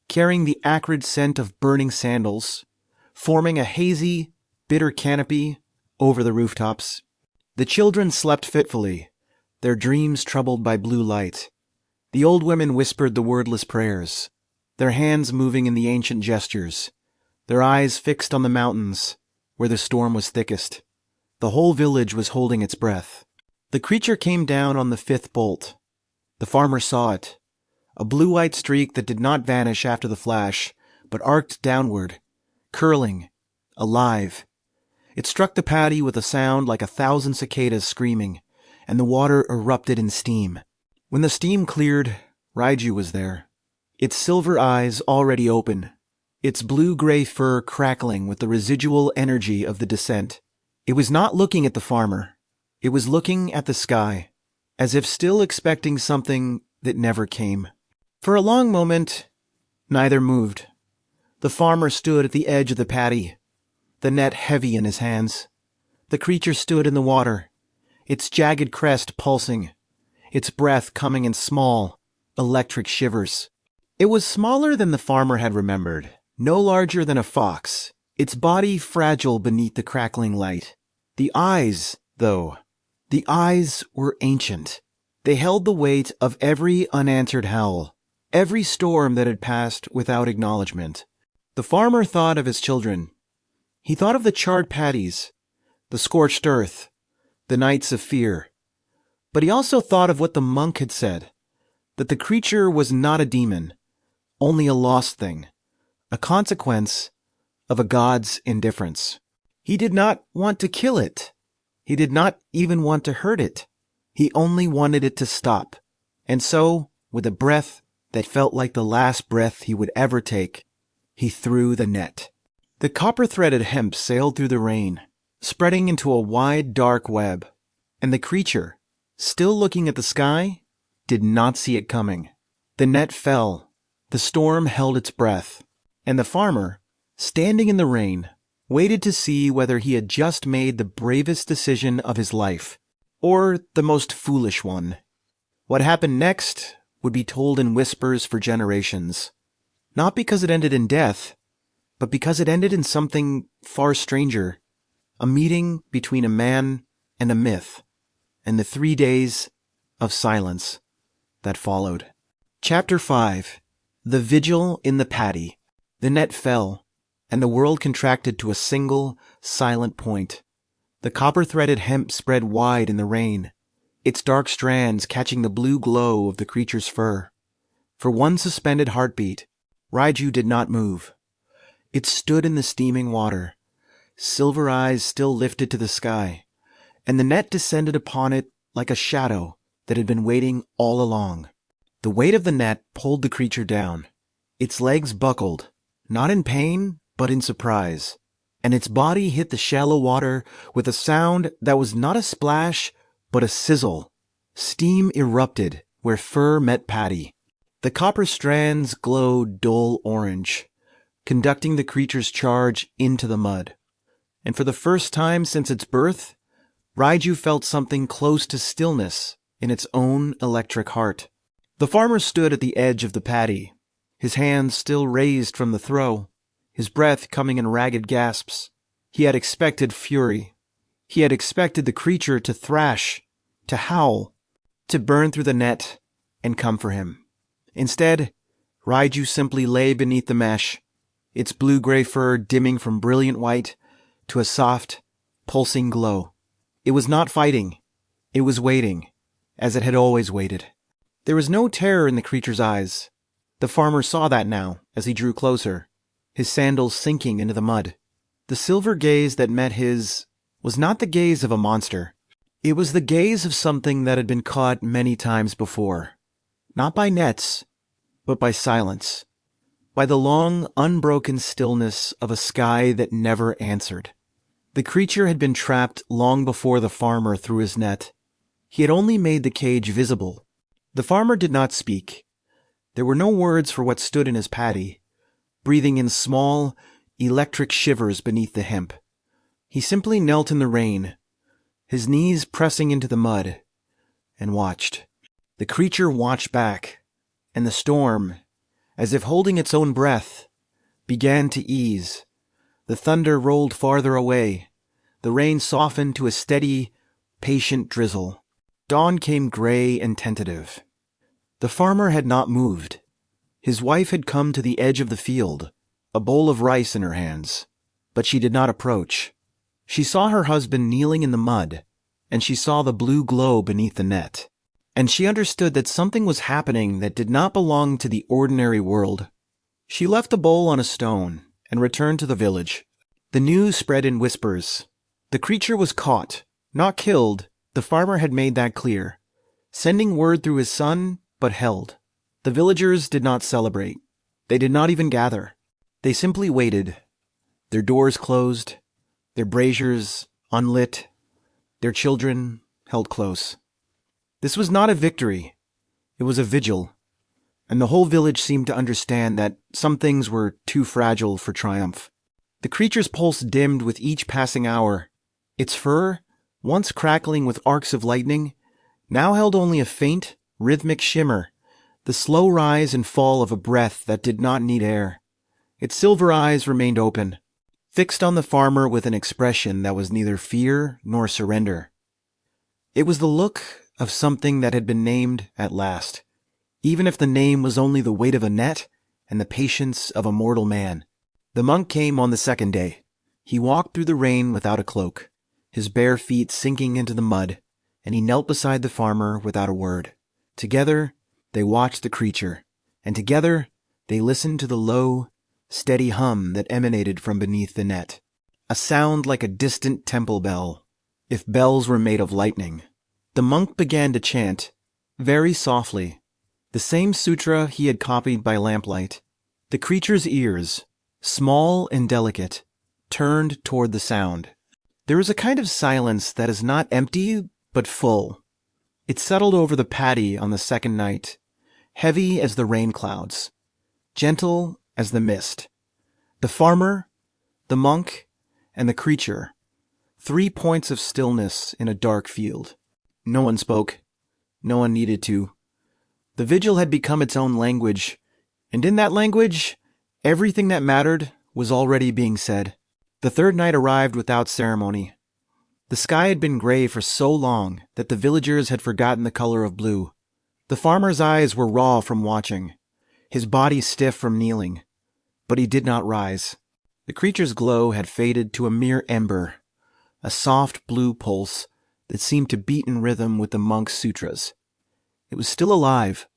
carrying the acrid scent of burning sandals, forming a hazy, bitter canopy over the rooftops. The children slept fitfully, their dreams troubled by blue light. The old women whispered the wordless prayers, their hands moving in the ancient gestures, their eyes fixed on the mountains where the storm was thickest. The whole village was holding its breath. The creature came down on the fifth bolt. The farmer saw it, a blue-white streak that did not vanish after the flash, but arced downward, curling, alive. It struck the paddy with a sound like 1,000 cicadas screaming, and the water erupted in steam. When the steam cleared, Raiju was there, its silver eyes already open, its blue-gray fur crackling with the residual energy of the descent. It was not looking at the farmer. It was looking at the sky, as if still expecting something that never came. For a long moment, neither moved. The farmer stood at the edge of the paddy, the net heavy in his hands. The creature stood in the water, its jagged crest pulsing, its breath coming in small, electric shivers. It was smaller than the farmer had remembered, no larger than a fox, its body fragile beneath the crackling light. The eyes, though, the eyes were ancient. They held the weight of every unanswered howl, every storm that had passed without acknowledgement. The farmer thought of his children. He thought of the charred paddies, the scorched earth, the nights of fear. But he also thought of what the monk had said, that the creature was not a demon, only a lost thing, a consequence of a god's indifference. He did not want to kill it. He did not even want to hurt it. He only wanted it to stop. And so, with a breath that felt like the last breath he would ever take, he threw the net. The copper-threaded hemp sailed through the rain, spreading into a wide, dark web, and the creature, still looking at the sky, did not see it coming. The net fell, the storm held its breath, and the farmer, standing in the rain, waited to see whether he had just made the bravest decision of his life, or the most foolish one. What happened next would be told in whispers for generations, not because it ended in death, but because it ended in something far stranger, a meeting between a man and a myth, and the 3 days of silence that followed. Chapter 5. The Vigil in the Paddy. The net fell, and the world contracted to a single, silent point. The copper-threaded hemp spread wide in the rain, its dark strands catching the blue glow of the creature's fur. For one suspended heartbeat, Raiju did not move. It stood in the steaming water, silver eyes still lifted to the sky, and the net descended upon it like a shadow that had been waiting all along. The weight of the net pulled the creature down. Its legs buckled, not in pain, but in surprise, and its body hit the shallow water with a sound that was not a splash, but a sizzle. Steam erupted where fur met paddy. The copper strands glowed dull orange, conducting the creature's charge into the mud. And for the first time since its birth, Raiju felt something close to stillness in its own electric heart. The farmer stood at the edge of the paddy, his hands still raised from the throw, his breath coming in ragged gasps. He had expected fury. He had expected the creature to thrash, to howl, to burn through the net and come for him. Instead, Raiju simply lay beneath the mesh, its blue-gray fur dimming from brilliant white to a soft, pulsing glow. It was not fighting. It was waiting, as it had always waited. There was no terror in the creature's eyes. The farmer saw that now as he drew closer, his sandals sinking into the mud. The silver gaze that met his was not the gaze of a monster. It was the gaze of something that had been caught many times before. Not by nets, but by silence. By the long, unbroken stillness of a sky that never answered. The creature had been trapped long before the farmer threw his net. He had only made the cage visible. The farmer did not speak. There were no words for what stood in his paddy, breathing in small, electric shivers beneath the hemp. He simply knelt in the rain, his knees pressing into the mud, and watched. The creature watched back, and the storm, as if holding its own breath, began to ease. The thunder rolled farther away. The rain softened to a steady, patient drizzle. Dawn came gray and tentative. The farmer had not moved. His wife had come to the edge of the field, a bowl of rice in her hands, but she did not approach. She saw her husband kneeling in the mud, and she saw the blue glow beneath the net. And she understood that something was happening that did not belong to the ordinary world. She left the bowl on a stone and returned to the village. The news spread in whispers. The creature was caught, not killed. The farmer had made that clear, sending word through his son, but held. The villagers did not celebrate. They did not even gather. They simply waited, their doors closed, their braziers unlit, their children held close. This was not a victory. It was a vigil. and the whole village seemed to understand that some things were too fragile for triumph. The creature's pulse dimmed with each passing hour. Its fur, once crackling with arcs of lightning, now held only a faint, rhythmic shimmer, the slow rise and fall of a breath that did not need air. Its silver eyes remained open, fixed on the farmer with an expression that was neither fear nor surrender. It was the look of something that had been named at last, even if the name was only the weight of a net and the patience of a mortal man. The monk came on the second day. He walked through the rain without a cloak, his bare feet sinking into the mud, and he knelt beside the farmer without a word. Together, they watched the creature, and together they listened to the low, steady hum that emanated from beneath the net, a sound like a distant temple bell, if bells were made of lightning. The monk began to chant, very softly, the same sutra he had copied by lamplight. The creature's ears, small and delicate, turned toward the sound. There is a kind of silence that is not empty, but full. It settled over the paddy on the second night, heavy as the rain clouds, gentle as the mist. The farmer, the monk, and the creature, 3 points of stillness in a dark field. No one spoke. No one needed to. The vigil had become its own language, and in that language, everything that mattered was already being said. The third night arrived without ceremony. The sky had been gray for so long that the villagers had forgotten the color of blue. The farmer's eyes were raw from watching, his body stiff from kneeling, but he did not rise. The creature's glow had faded to a mere ember, a soft blue pulse that seemed to beat in rhythm with the monk's sutras. It was still alive,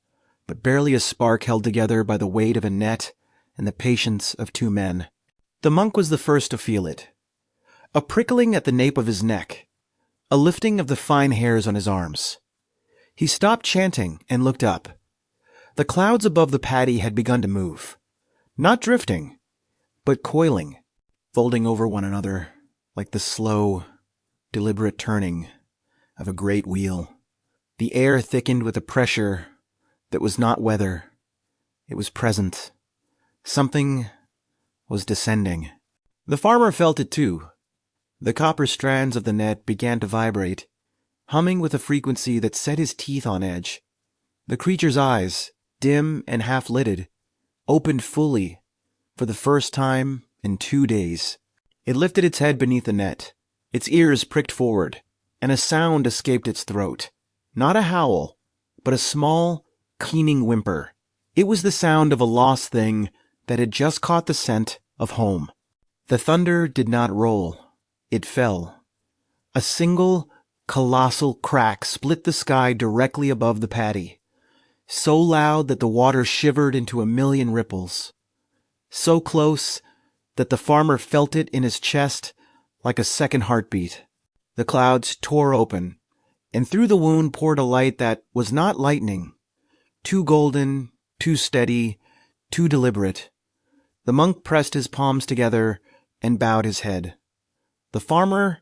but barely a spark held together by the weight of a net and the patience of 2 men. The monk was the first to feel it. A prickling at the nape of his neck, a lifting of the fine hairs on his arms. He stopped chanting and looked up. The clouds above the paddy had begun to move, not drifting, but coiling, folding over one another like the slow, deliberate turning of a great wheel. The air thickened with a pressure that was not weather. It was present. Something was descending. The farmer felt it too. The copper strands of the net began to vibrate, humming with a frequency that set his teeth on edge. The creature's eyes, dim and half-lidded, opened fully for the first time in 2 days. It lifted its head beneath the net. Its ears pricked forward, and a sound escaped its throat. Not a howl, but a small, keening whimper. It was the sound of a lost thing that had just caught the scent of home. The thunder did not roll. It fell. A single, colossal crack split the sky directly above the paddy, so loud that the water shivered into a million ripples, so close that the farmer felt it in his chest like a second heartbeat. The clouds tore open, and through the wound poured a light that was not lightning, too golden, too steady, too deliberate. The monk pressed his palms together and bowed his head. The farmer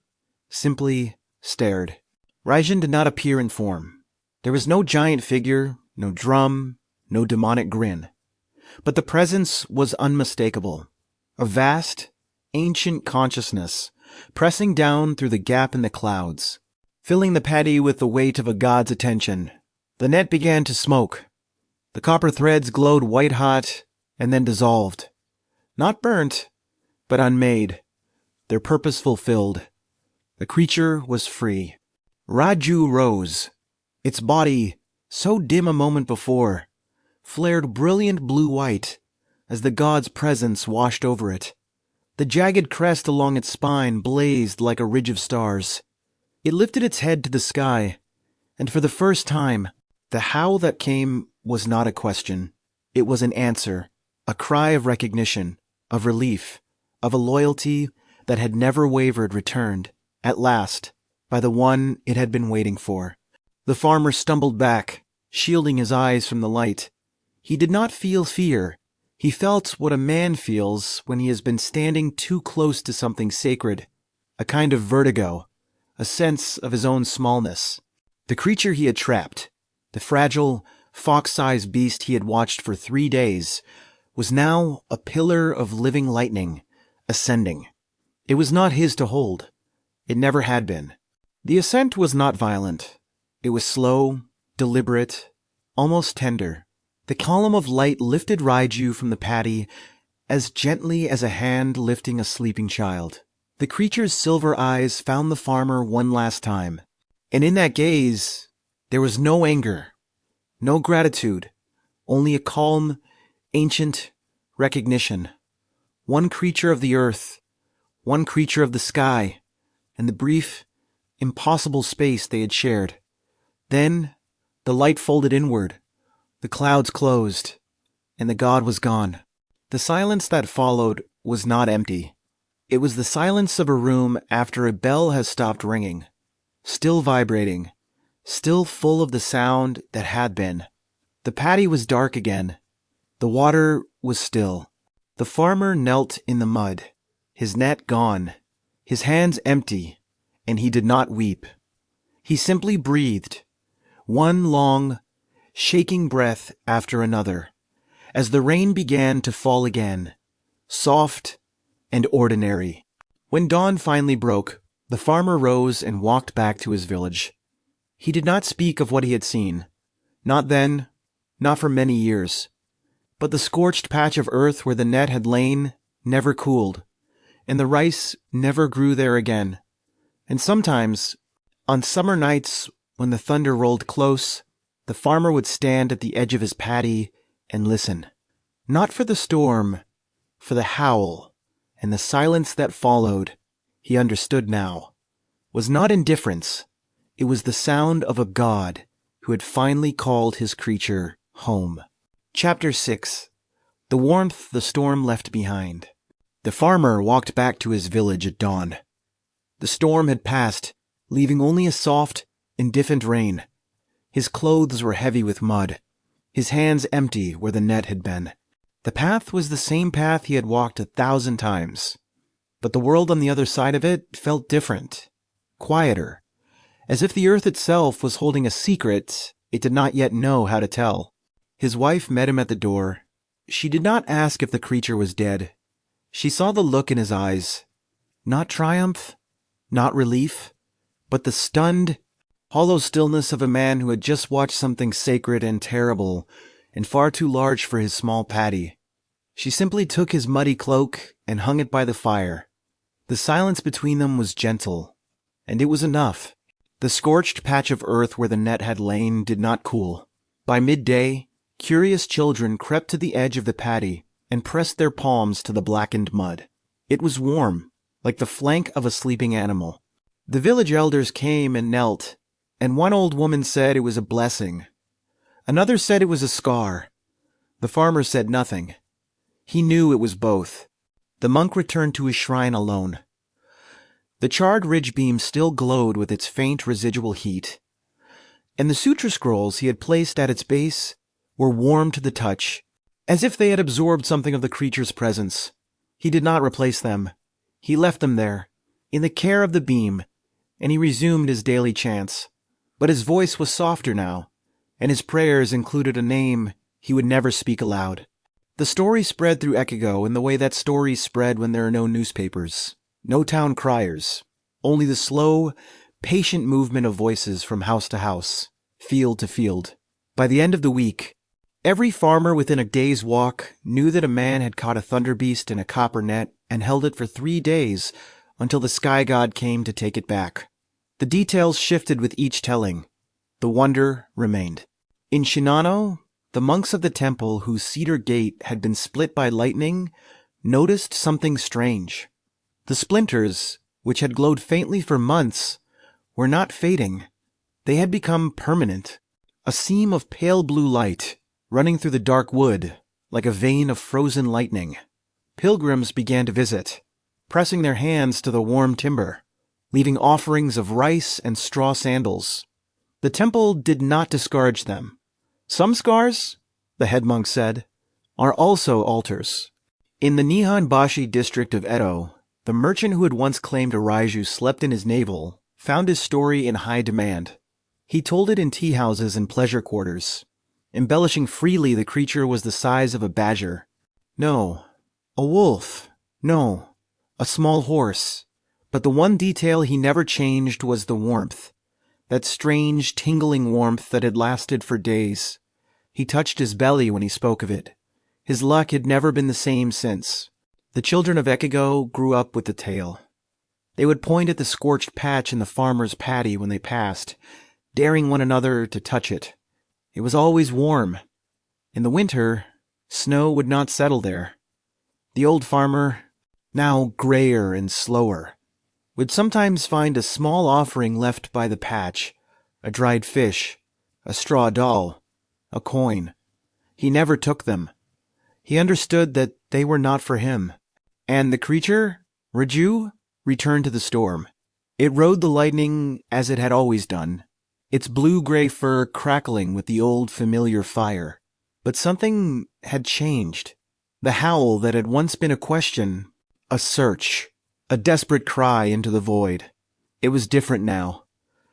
simply stared. Raijin did not appear in form. There was no giant figure, no drum, no demonic grin. But the presence was unmistakable. A vast, ancient consciousness, pressing down through the gap in the clouds, filling the paddy with the weight of a god's attention. The net began to smoke. The copper threads glowed white-hot and then dissolved. Not burnt, but unmade, their purpose fulfilled. The creature was free. Raiju rose. Its body, so dim a moment before, flared brilliant blue-white as the god's presence washed over it. The jagged crest along its spine blazed like a ridge of stars. It lifted its head to the sky, and for the first time, the howl that came was not a question. It was an answer, a cry of recognition, of relief, of a loyalty that had never wavered returned, at last, by the one it had been waiting for. The farmer stumbled back, shielding his eyes from the light. He did not feel fear. He felt what a man feels when he has been standing too close to something sacred, a kind of vertigo, a sense of his own smallness. The creature he had trapped, the fragile, fox-sized beast he had watched for 3 days, was now a pillar of living lightning, ascending. It was not his to hold. It never had been. The ascent was not violent. It was slow, deliberate, almost tender. The column of light lifted Raiju from the paddy as gently as a hand lifting a sleeping child. The creature's silver eyes found the farmer one last time, and in that gaze, there was no anger, no gratitude, only a calm, ancient recognition. One creature of the earth, one creature of the sky, and the brief, impossible space they had shared. Then, the light folded inward, the clouds closed, and the god was gone. The silence that followed was not empty. It was the silence of a room after a bell has stopped ringing, still vibrating, still full of the sound that had been. The paddy was dark again. The water was still. The farmer knelt in the mud, his net gone, his hands empty, and he did not weep. He simply breathed, one long, shaking breath after another, as the rain began to fall again, soft and ordinary. When dawn finally broke, the farmer rose and walked back to his village. He did not speak of what he had seen. Not then, not for many years. But the scorched patch of earth where the net had lain never cooled, and the rice never grew there again. And sometimes, on summer nights when the thunder rolled close, the farmer would stand at the edge of his paddy and listen. Not for the storm, for the howl, and the silence that followed, he understood now, was not indifference. It was the sound of a god who had finally called his creature home. Chapter 6. The warmth the storm left behind. The farmer walked back to his village at dawn. The storm had passed, leaving only a soft, indifferent rain. His clothes were heavy with mud, his hands empty where the net had been. The path was the same path he had walked 1,000 times, but the world on the other side of it felt different, quieter, as if the earth itself was holding a secret it did not yet know how to tell. His wife met him at the door. She did not ask if the creature was dead. She saw the look in his eyes. Not triumph, not relief, but the stunned, hollow stillness of a man who had just watched something sacred and terrible and far too large for his small paddy. She simply took his muddy cloak and hung it by the fire. The silence between them was gentle, and it was enough. The scorched patch of earth where the net had lain did not cool. By midday, curious children crept to the edge of the paddy and pressed their palms to the blackened mud. It was warm, like the flank of a sleeping animal. The village elders came and knelt, and one old woman said it was a blessing. Another said it was a scar. The farmer said nothing. He knew it was both. The monk returned to his shrine alone. The charred ridge beam still glowed with its faint residual heat, and the sutra scrolls he had placed at its base were warm to the touch, as if they had absorbed something of the creature's presence. He did not replace them. He left them there, in the care of the beam, and he resumed his daily chants. But his voice was softer now, and his prayers included a name he would never speak aloud. The story spread through Ekigo in the way that stories spread when there are no newspapers, no town criers, only the slow, patient movement of voices from house to house, field to field. By the end of the week, every farmer within a day's walk knew that a man had caught a thunder beast in a copper net and held it for 3 days until the sky god came to take it back. The details shifted with each telling. The wonder remained. In Shinano, the monks of the temple whose cedar gate had been split by lightning noticed something strange. The splinters, which had glowed faintly for months, were not fading. They had become permanent. A seam of pale blue light running through the dark wood, like a vein of frozen lightning. Pilgrims began to visit, pressing their hands to the warm timber, leaving offerings of rice and straw sandals. The temple did not discourage them. Some scars, the head monk said, are also altars. In the Nihonbashi district of Edo, the merchant who had once claimed a Raiju slept in his navel found his story in high demand. He told it in tea houses and pleasure quarters, Embellishing freely, the creature was the size of a badger. No, a wolf. No, a small horse. But the one detail he never changed was the warmth. That strange, tingling warmth that had lasted for days. He touched his belly when he spoke of it. His luck had never been the same since. The children of Ekigo grew up with the tale. They would point at the scorched patch in the farmer's paddy when they passed, daring one another to touch it. It was always warm. In the winter, snow would not settle there. The old farmer, now grayer and slower, would sometimes find a small offering left by the patch, a dried fish, a straw doll, a coin. He never took them. He understood that they were not for him. And the creature, Raiju, returned to the storm. It rode the lightning as it had always done, its blue-gray fur crackling with the old familiar fire. But something had changed. The howl that had once been a question, a search, a desperate cry into the void. It was different now.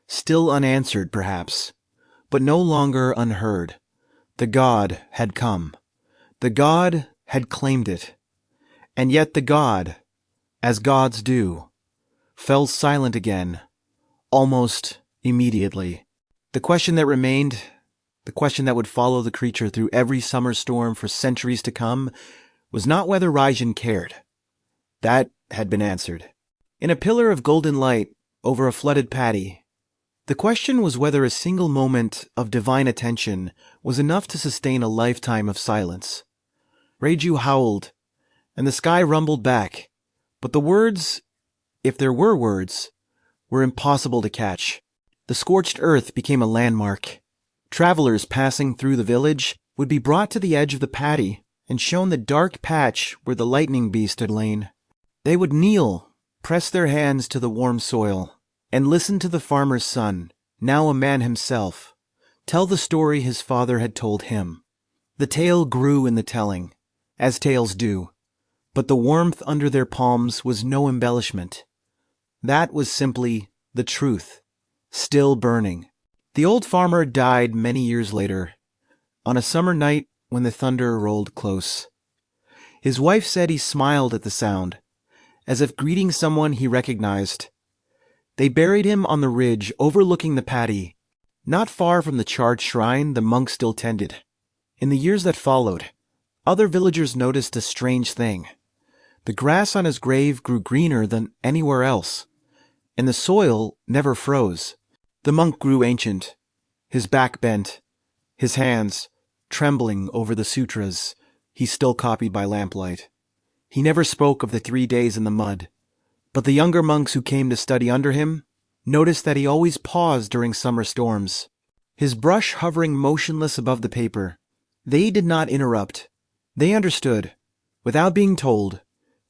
Still unanswered, perhaps, but no longer unheard. The god had come. The god had claimed it. And yet the god, as gods do, fell silent again, almost immediately. The question that remained, the question that would follow the creature through every summer storm for centuries to come, was not whether Raijin cared. That had been answered. In a pillar of golden light over a flooded paddy, the question was whether a single moment of divine attention was enough to sustain a lifetime of silence. Raiju howled, and the sky rumbled back, but the words, if there were words, were impossible to catch. The scorched earth became a landmark. Travelers passing through the village would be brought to the edge of the paddy and shown the dark patch where the lightning beast had lain. They would kneel, press their hands to the warm soil, and listen to the farmer's son, now a man himself, tell the story his father had told him. The tale grew in the telling, as tales do, but the warmth under their palms was no embellishment. That was simply the truth, still burning. The old farmer died many years later, on a summer night when the thunder rolled close. His wife said he smiled at the sound, as if greeting someone he recognized. They buried him on the ridge overlooking the paddy, not far from the charred shrine the monk still tended. In the years that followed, other villagers noticed a strange thing. The grass on his grave grew greener than anywhere else, and the soil never froze. The monk grew ancient, his back bent, his hands trembling over the sutras he still copied by lamplight. He never spoke of the 3 days in the mud, but the younger monks who came to study under him noticed that he always paused during summer storms, his brush hovering motionless above the paper. They did not interrupt. They understood, without being told,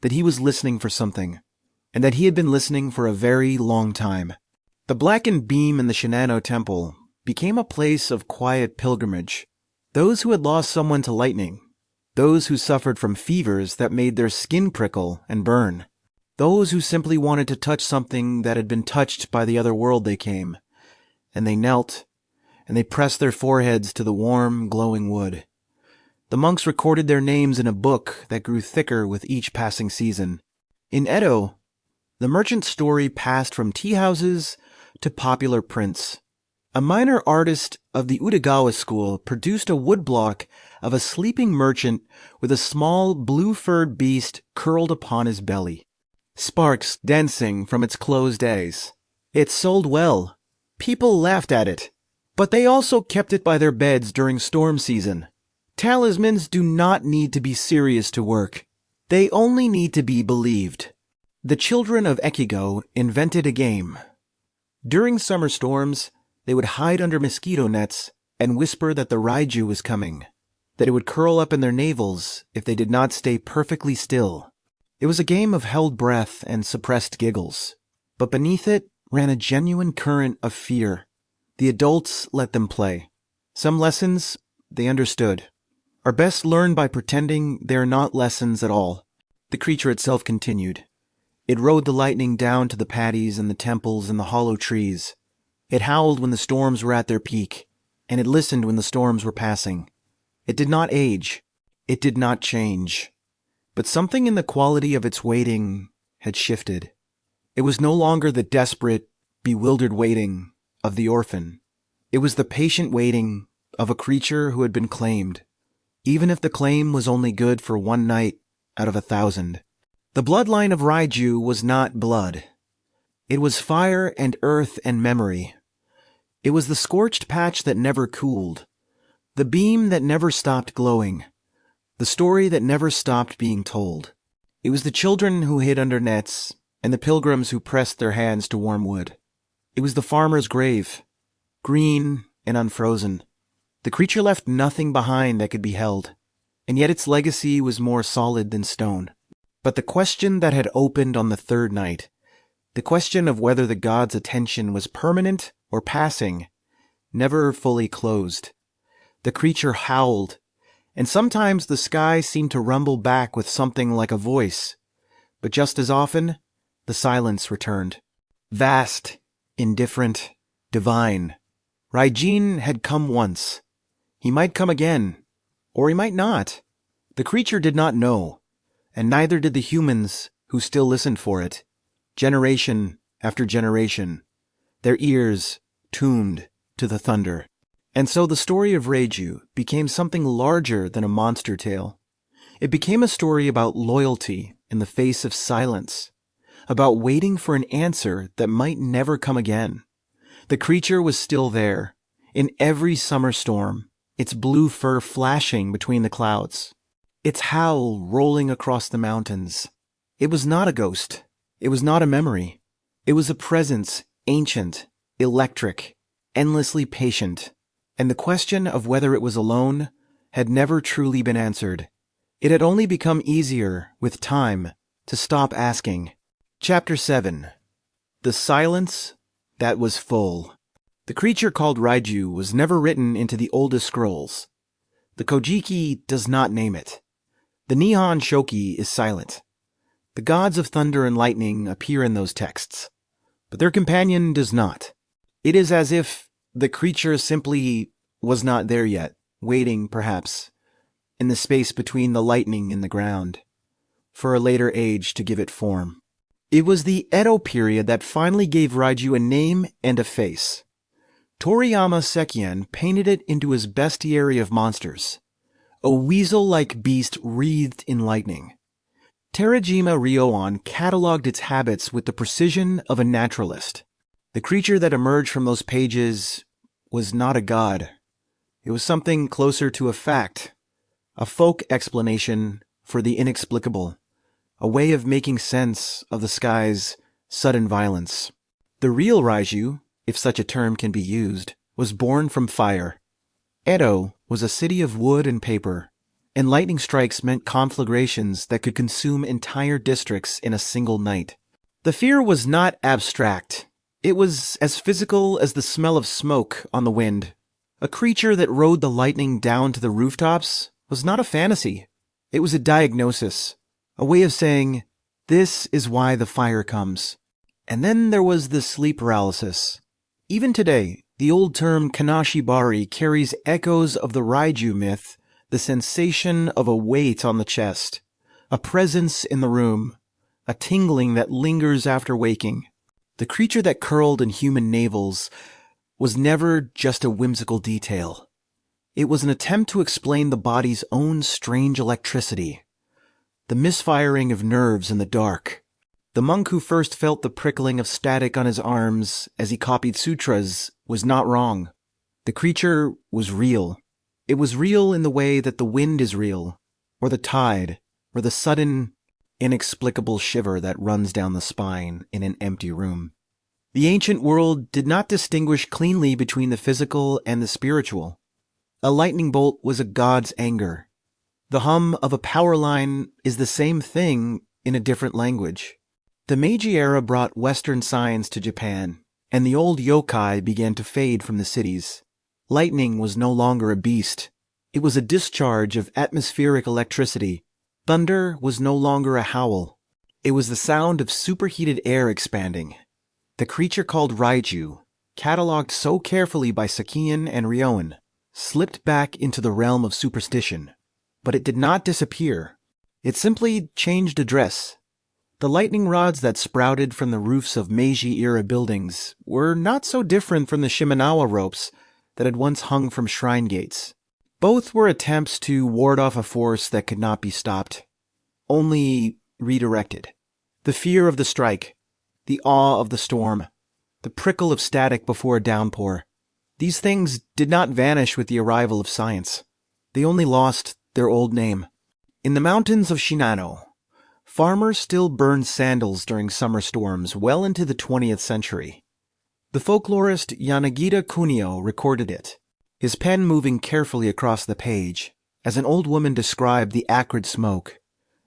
that he was listening for something, and that he had been listening for a very long time. The blackened beam in the Shinano temple became a place of quiet pilgrimage. Those who had lost someone to lightning, those who suffered from fevers that made their skin prickle and burn, those who simply wanted to touch something that had been touched by the other world they came, and they knelt, and they pressed their foreheads to the warm, glowing wood. The monks recorded their names in a book that grew thicker with each passing season. In Edo, the merchant's story passed from tea-houses to popular prints. A minor artist of the Utagawa school produced a woodblock of a sleeping merchant with a small blue-furred beast curled upon his belly, sparks dancing from its closed eyes. It sold well. People laughed at it, but they also kept it by their beds during storm season. Talismans do not need to be serious to work. They only need to be believed. The children of Ekigo invented a game. During summer storms, they would hide under mosquito nets and whisper that the Raiju was coming, that it would curl up in their navels if they did not stay perfectly still. It was a game of held breath and suppressed giggles, but beneath it ran a genuine current of fear. The adults let them play. Some lessons they understood are best learned by pretending they are not lessons at all. The creature itself continued. It rode the lightning down to the paddies and the temples and the hollow trees. It howled when the storms were at their peak. and it listened when the storms were passing. It did not age. It did not change. But something in the quality of its waiting had shifted. It was no longer the desperate, bewildered waiting of the orphan. It was the patient waiting of a creature who had been claimed, even if the claim was only good for one night out of 1,000. The bloodline of Raiju was not blood. It was fire and earth and memory. It was the scorched patch that never cooled, the beam that never stopped glowing, the story that never stopped being told. It was the children who hid under nets and the pilgrims who pressed their hands to warm wood. It was the farmer's grave, green and unfrozen. The creature left nothing behind that could be held, and yet its legacy was more solid than stone. But the question that had opened on the third night, the question of whether the god's attention was permanent or passing, never fully closed. The creature howled, and sometimes the sky seemed to rumble back with something like a voice, but just as often, the silence returned. Vast, indifferent, divine. Raijin had come once. He might come again, or he might not. The creature did not know, and neither did the humans who still listened for it, generation after generation, their ears tuned to the thunder. And so the story of Raiju became something larger than a monster tale. It became a story about loyalty in the face of silence, about waiting for an answer that might never come again. The creature was still there, in every summer storm, its blue fur flashing between the clouds, its howl rolling across the mountains. It was not a ghost. It was not a memory. It was a presence, ancient, electric, endlessly patient. And the question of whether it was alone had never truly been answered. It had only become easier, with time, to stop asking. Chapter 7. The Silence That Was Full. The creature called Raiju was never written into the oldest scrolls. The Kojiki does not name it. The Nihon Shoki is silent. The gods of thunder and lightning appear in those texts, but their companion does not. It is as if the creature simply was not there yet, waiting, perhaps, in the space between the lightning and the ground, for a later age to give it form. It was the Edo period that finally gave Raiju a name and a face. Toriyama Sekien painted it into his bestiary of monsters, a weasel-like beast wreathed in lightning. Terajima Ryoan cataloged its habits with the precision of a naturalist. The creature that emerged from those pages was not a god. It was something closer to a fact, a folk explanation for the inexplicable, a way of making sense of the sky's sudden violence. The real Raiju, if such a term can be used, was born from fire. Edo was a city of wood and paper, and lightning strikes meant conflagrations that could consume entire districts in a single night. The fear was not abstract. It was as physical as the smell of smoke on the wind. A creature that rode the lightning down to the rooftops was not a fantasy. It was a diagnosis, a way of saying, this is why the fire comes. And then there was the sleep paralysis. Even today, the old term kanashibari carries echoes of the Raiju myth, the sensation of a weight on the chest, a presence in the room, a tingling that lingers after waking. The creature that curled in human navels was never just a whimsical detail. It was an attempt to explain the body's own strange electricity, the misfiring of nerves in the dark. The monk who first felt the prickling of static on his arms as he copied sutras was not wrong. The creature was real. It was real in the way that the wind is real, or the tide, or the sudden, inexplicable shiver that runs down the spine in an empty room. The ancient world did not distinguish cleanly between the physical and the spiritual. A lightning bolt was a god's anger. The hum of a power line is the same thing in a different language. The Meiji era brought Western science to Japan, and the old yokai began to fade from the cities. Lightning was no longer a beast. It was a discharge of atmospheric electricity. Thunder was no longer a howl. It was the sound of superheated air expanding. The creature called Raiju catalogued so carefully by Sakian and Ryoan, slipped back into the realm of superstition. But it did not disappear. It simply changed address. The lightning rods that sprouted from the roofs of Meiji-era buildings were not so different from the Shimenawa ropes that had once hung from shrine gates. Both were attempts to ward off a force that could not be stopped, only redirected. The fear of the strike, the awe of the storm, the prickle of static before a downpour. These things did not vanish with the arrival of science. They only lost their old name. In the mountains of Shinano, farmers still burned sandals during summer storms well into the 20th century. The folklorist Yanagita Kunio recorded it, his pen moving carefully across the page, as an old woman described the acrid smoke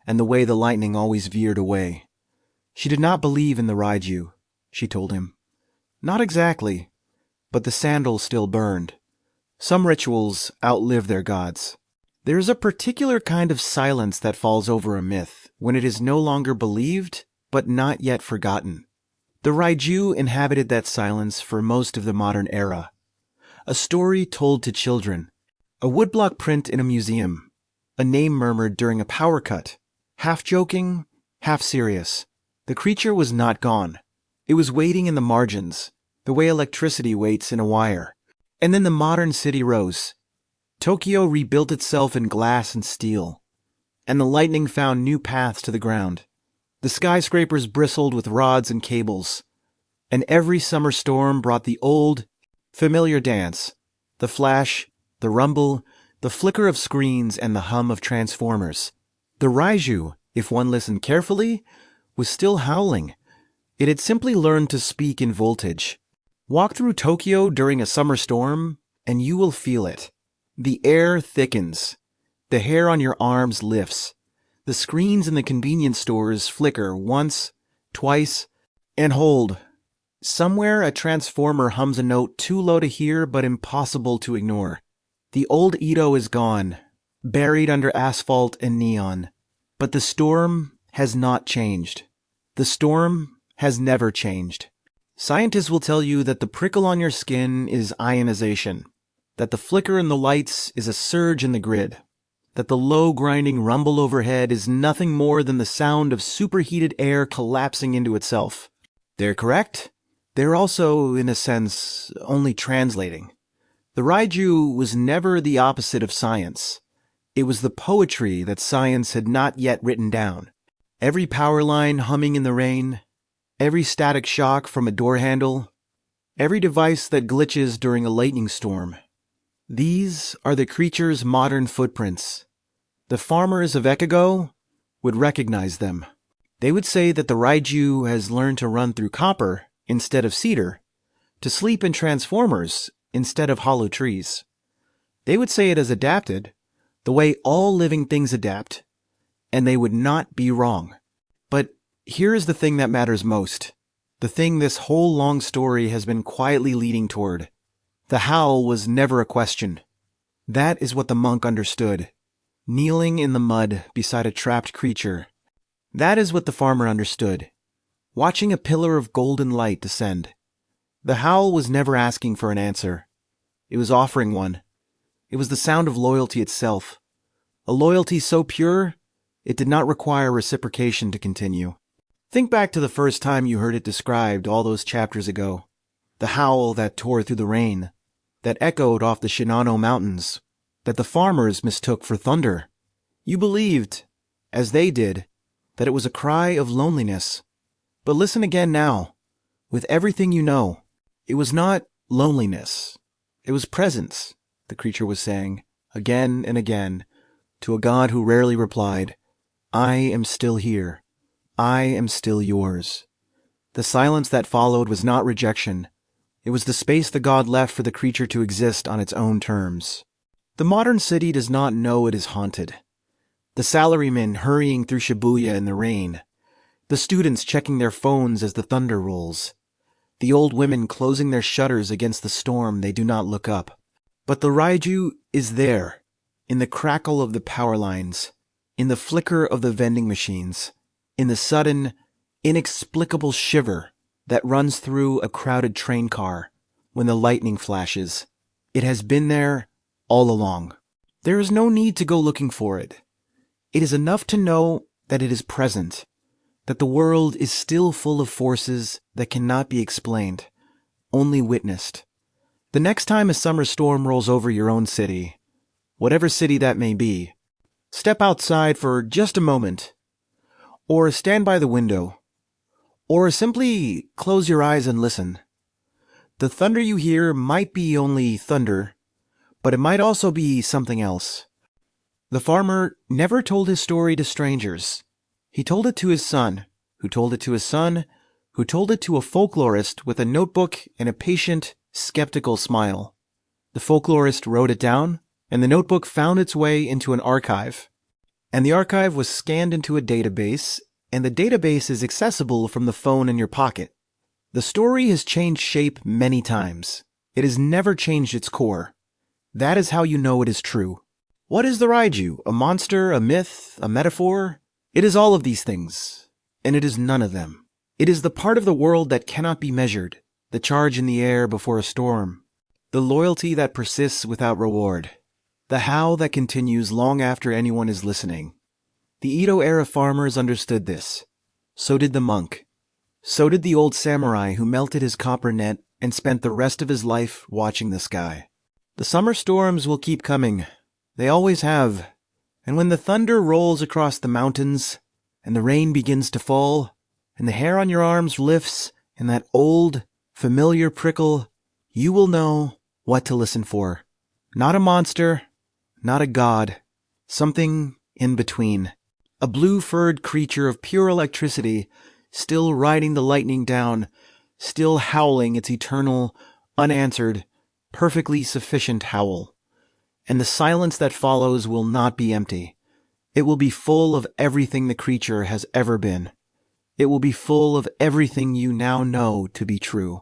and the way the lightning always veered away. She did not believe in the Raiju, she told him. Not exactly, but the sandals still burned. Some rituals outlive their gods. There is a particular kind of silence that falls over a myth when it is no longer believed, but not yet forgotten. The Raiju inhabited that silence for most of the modern era. A story told to children, a woodblock print in a museum, a name murmured during a power cut, half joking, half serious. The creature was not gone. It was waiting in the margins, the way electricity waits in a wire. And then the modern city rose. Tokyo rebuilt itself in glass and steel, and the lightning found new paths to the ground. The skyscrapers bristled with rods and cables, and every summer storm brought the old, familiar dance, the flash, the rumble, the flicker of screens, and the hum of transformers. The Raiju, if one listened carefully, was still howling. It had simply learned to speak in voltage. Walk through Tokyo during a summer storm, and you will feel it. The air thickens. The hair on your arms lifts. The screens in the convenience stores flicker once, twice, and hold. Somewhere a transformer hums a note too low to hear but impossible to ignore. The old Edo is gone, buried under asphalt and neon. But the storm has not changed. The storm has never changed. Scientists will tell you that the prickle on your skin is ionization, that the flicker in the lights is a surge in the grid, that the low grinding rumble overhead is nothing more than the sound of superheated air collapsing into itself. They're correct. They're also, in a sense, only translating. The Raiju was never the opposite of science. It was the poetry that science had not yet written down. Every power line humming in the rain, every static shock from a door handle, every device that glitches during a lightning storm. These are the creature's modern footprints. The farmers of Echigo would recognize them. They would say that the Raiju has learned to run through copper instead of cedar, to sleep in transformers instead of hollow trees. They would say it has adapted, the way all living things adapt, and they would not be wrong. But here is the thing that matters most, the thing this whole long story has been quietly leading toward. The howl was never a question. That is what the monk understood, kneeling in the mud beside a trapped creature. That is what the farmer understood, watching a pillar of golden light descend. The howl was never asking for an answer. It was offering one. It was the sound of loyalty itself, a loyalty so pure it did not require reciprocation to continue. Think back to the first time you heard it described all those chapters ago. The howl that tore through the rain, that echoed off the Shinano mountains, that the farmers mistook for thunder. You believed, as they did, that it was a cry of loneliness. But listen again now, with everything you know. It was not loneliness. It was presence, the creature was saying, again and again, to a god who rarely replied, I am still here. I am still yours. The silence that followed was not rejection. It was the space the god left for the creature to exist on its own terms. The modern city does not know it is haunted. The salarymen hurrying through Shibuya in the rain. The students checking their phones as the thunder rolls. The old women closing their shutters against the storm they do not look up. But the Raiju is there, in the crackle of the power lines, in the flicker of the vending machines, in the sudden, inexplicable shiver that runs through a crowded train car, when the lightning flashes. It has been there all along. There is no need to go looking for it. It is enough to know that it is present, that the world is still full of forces that cannot be explained, only witnessed. The next time a summer storm rolls over your own city, whatever city that may be, step outside for just a moment, or stand by the window, or simply close your eyes and listen. The thunder you hear might be only thunder, but it might also be something else. The farmer never told his story to strangers. He told it to his son, who told it to his son, who told it to a folklorist with a notebook and a patient, skeptical smile. The folklorist wrote it down, and the notebook found its way into an archive. And the archive was scanned into a database, and the database is accessible from the phone in your pocket. The story has changed shape many times. It has never changed its core. That is how you know it is true. What is the Raiju? A monster, a myth, a metaphor? It is all of these things, and it is none of them. It is the part of the world that cannot be measured, the charge in the air before a storm, the loyalty that persists without reward, the howl that continues long after anyone is listening. The Edo-era farmers understood this. So did the monk. So did the old samurai who melted his copper net and spent the rest of his life watching the sky. The summer storms will keep coming. They always have. And when the thunder rolls across the mountains, and the rain begins to fall, and the hair on your arms lifts in that old, familiar prickle, you will know what to listen for. Not a monster, not a god, something in between. A blue-furred creature of pure electricity, still riding the lightning down, still howling its eternal, unanswered, perfectly sufficient howl. And the silence that follows will not be empty. It will be full of everything the creature has ever been. It will be full of everything you now know to be true.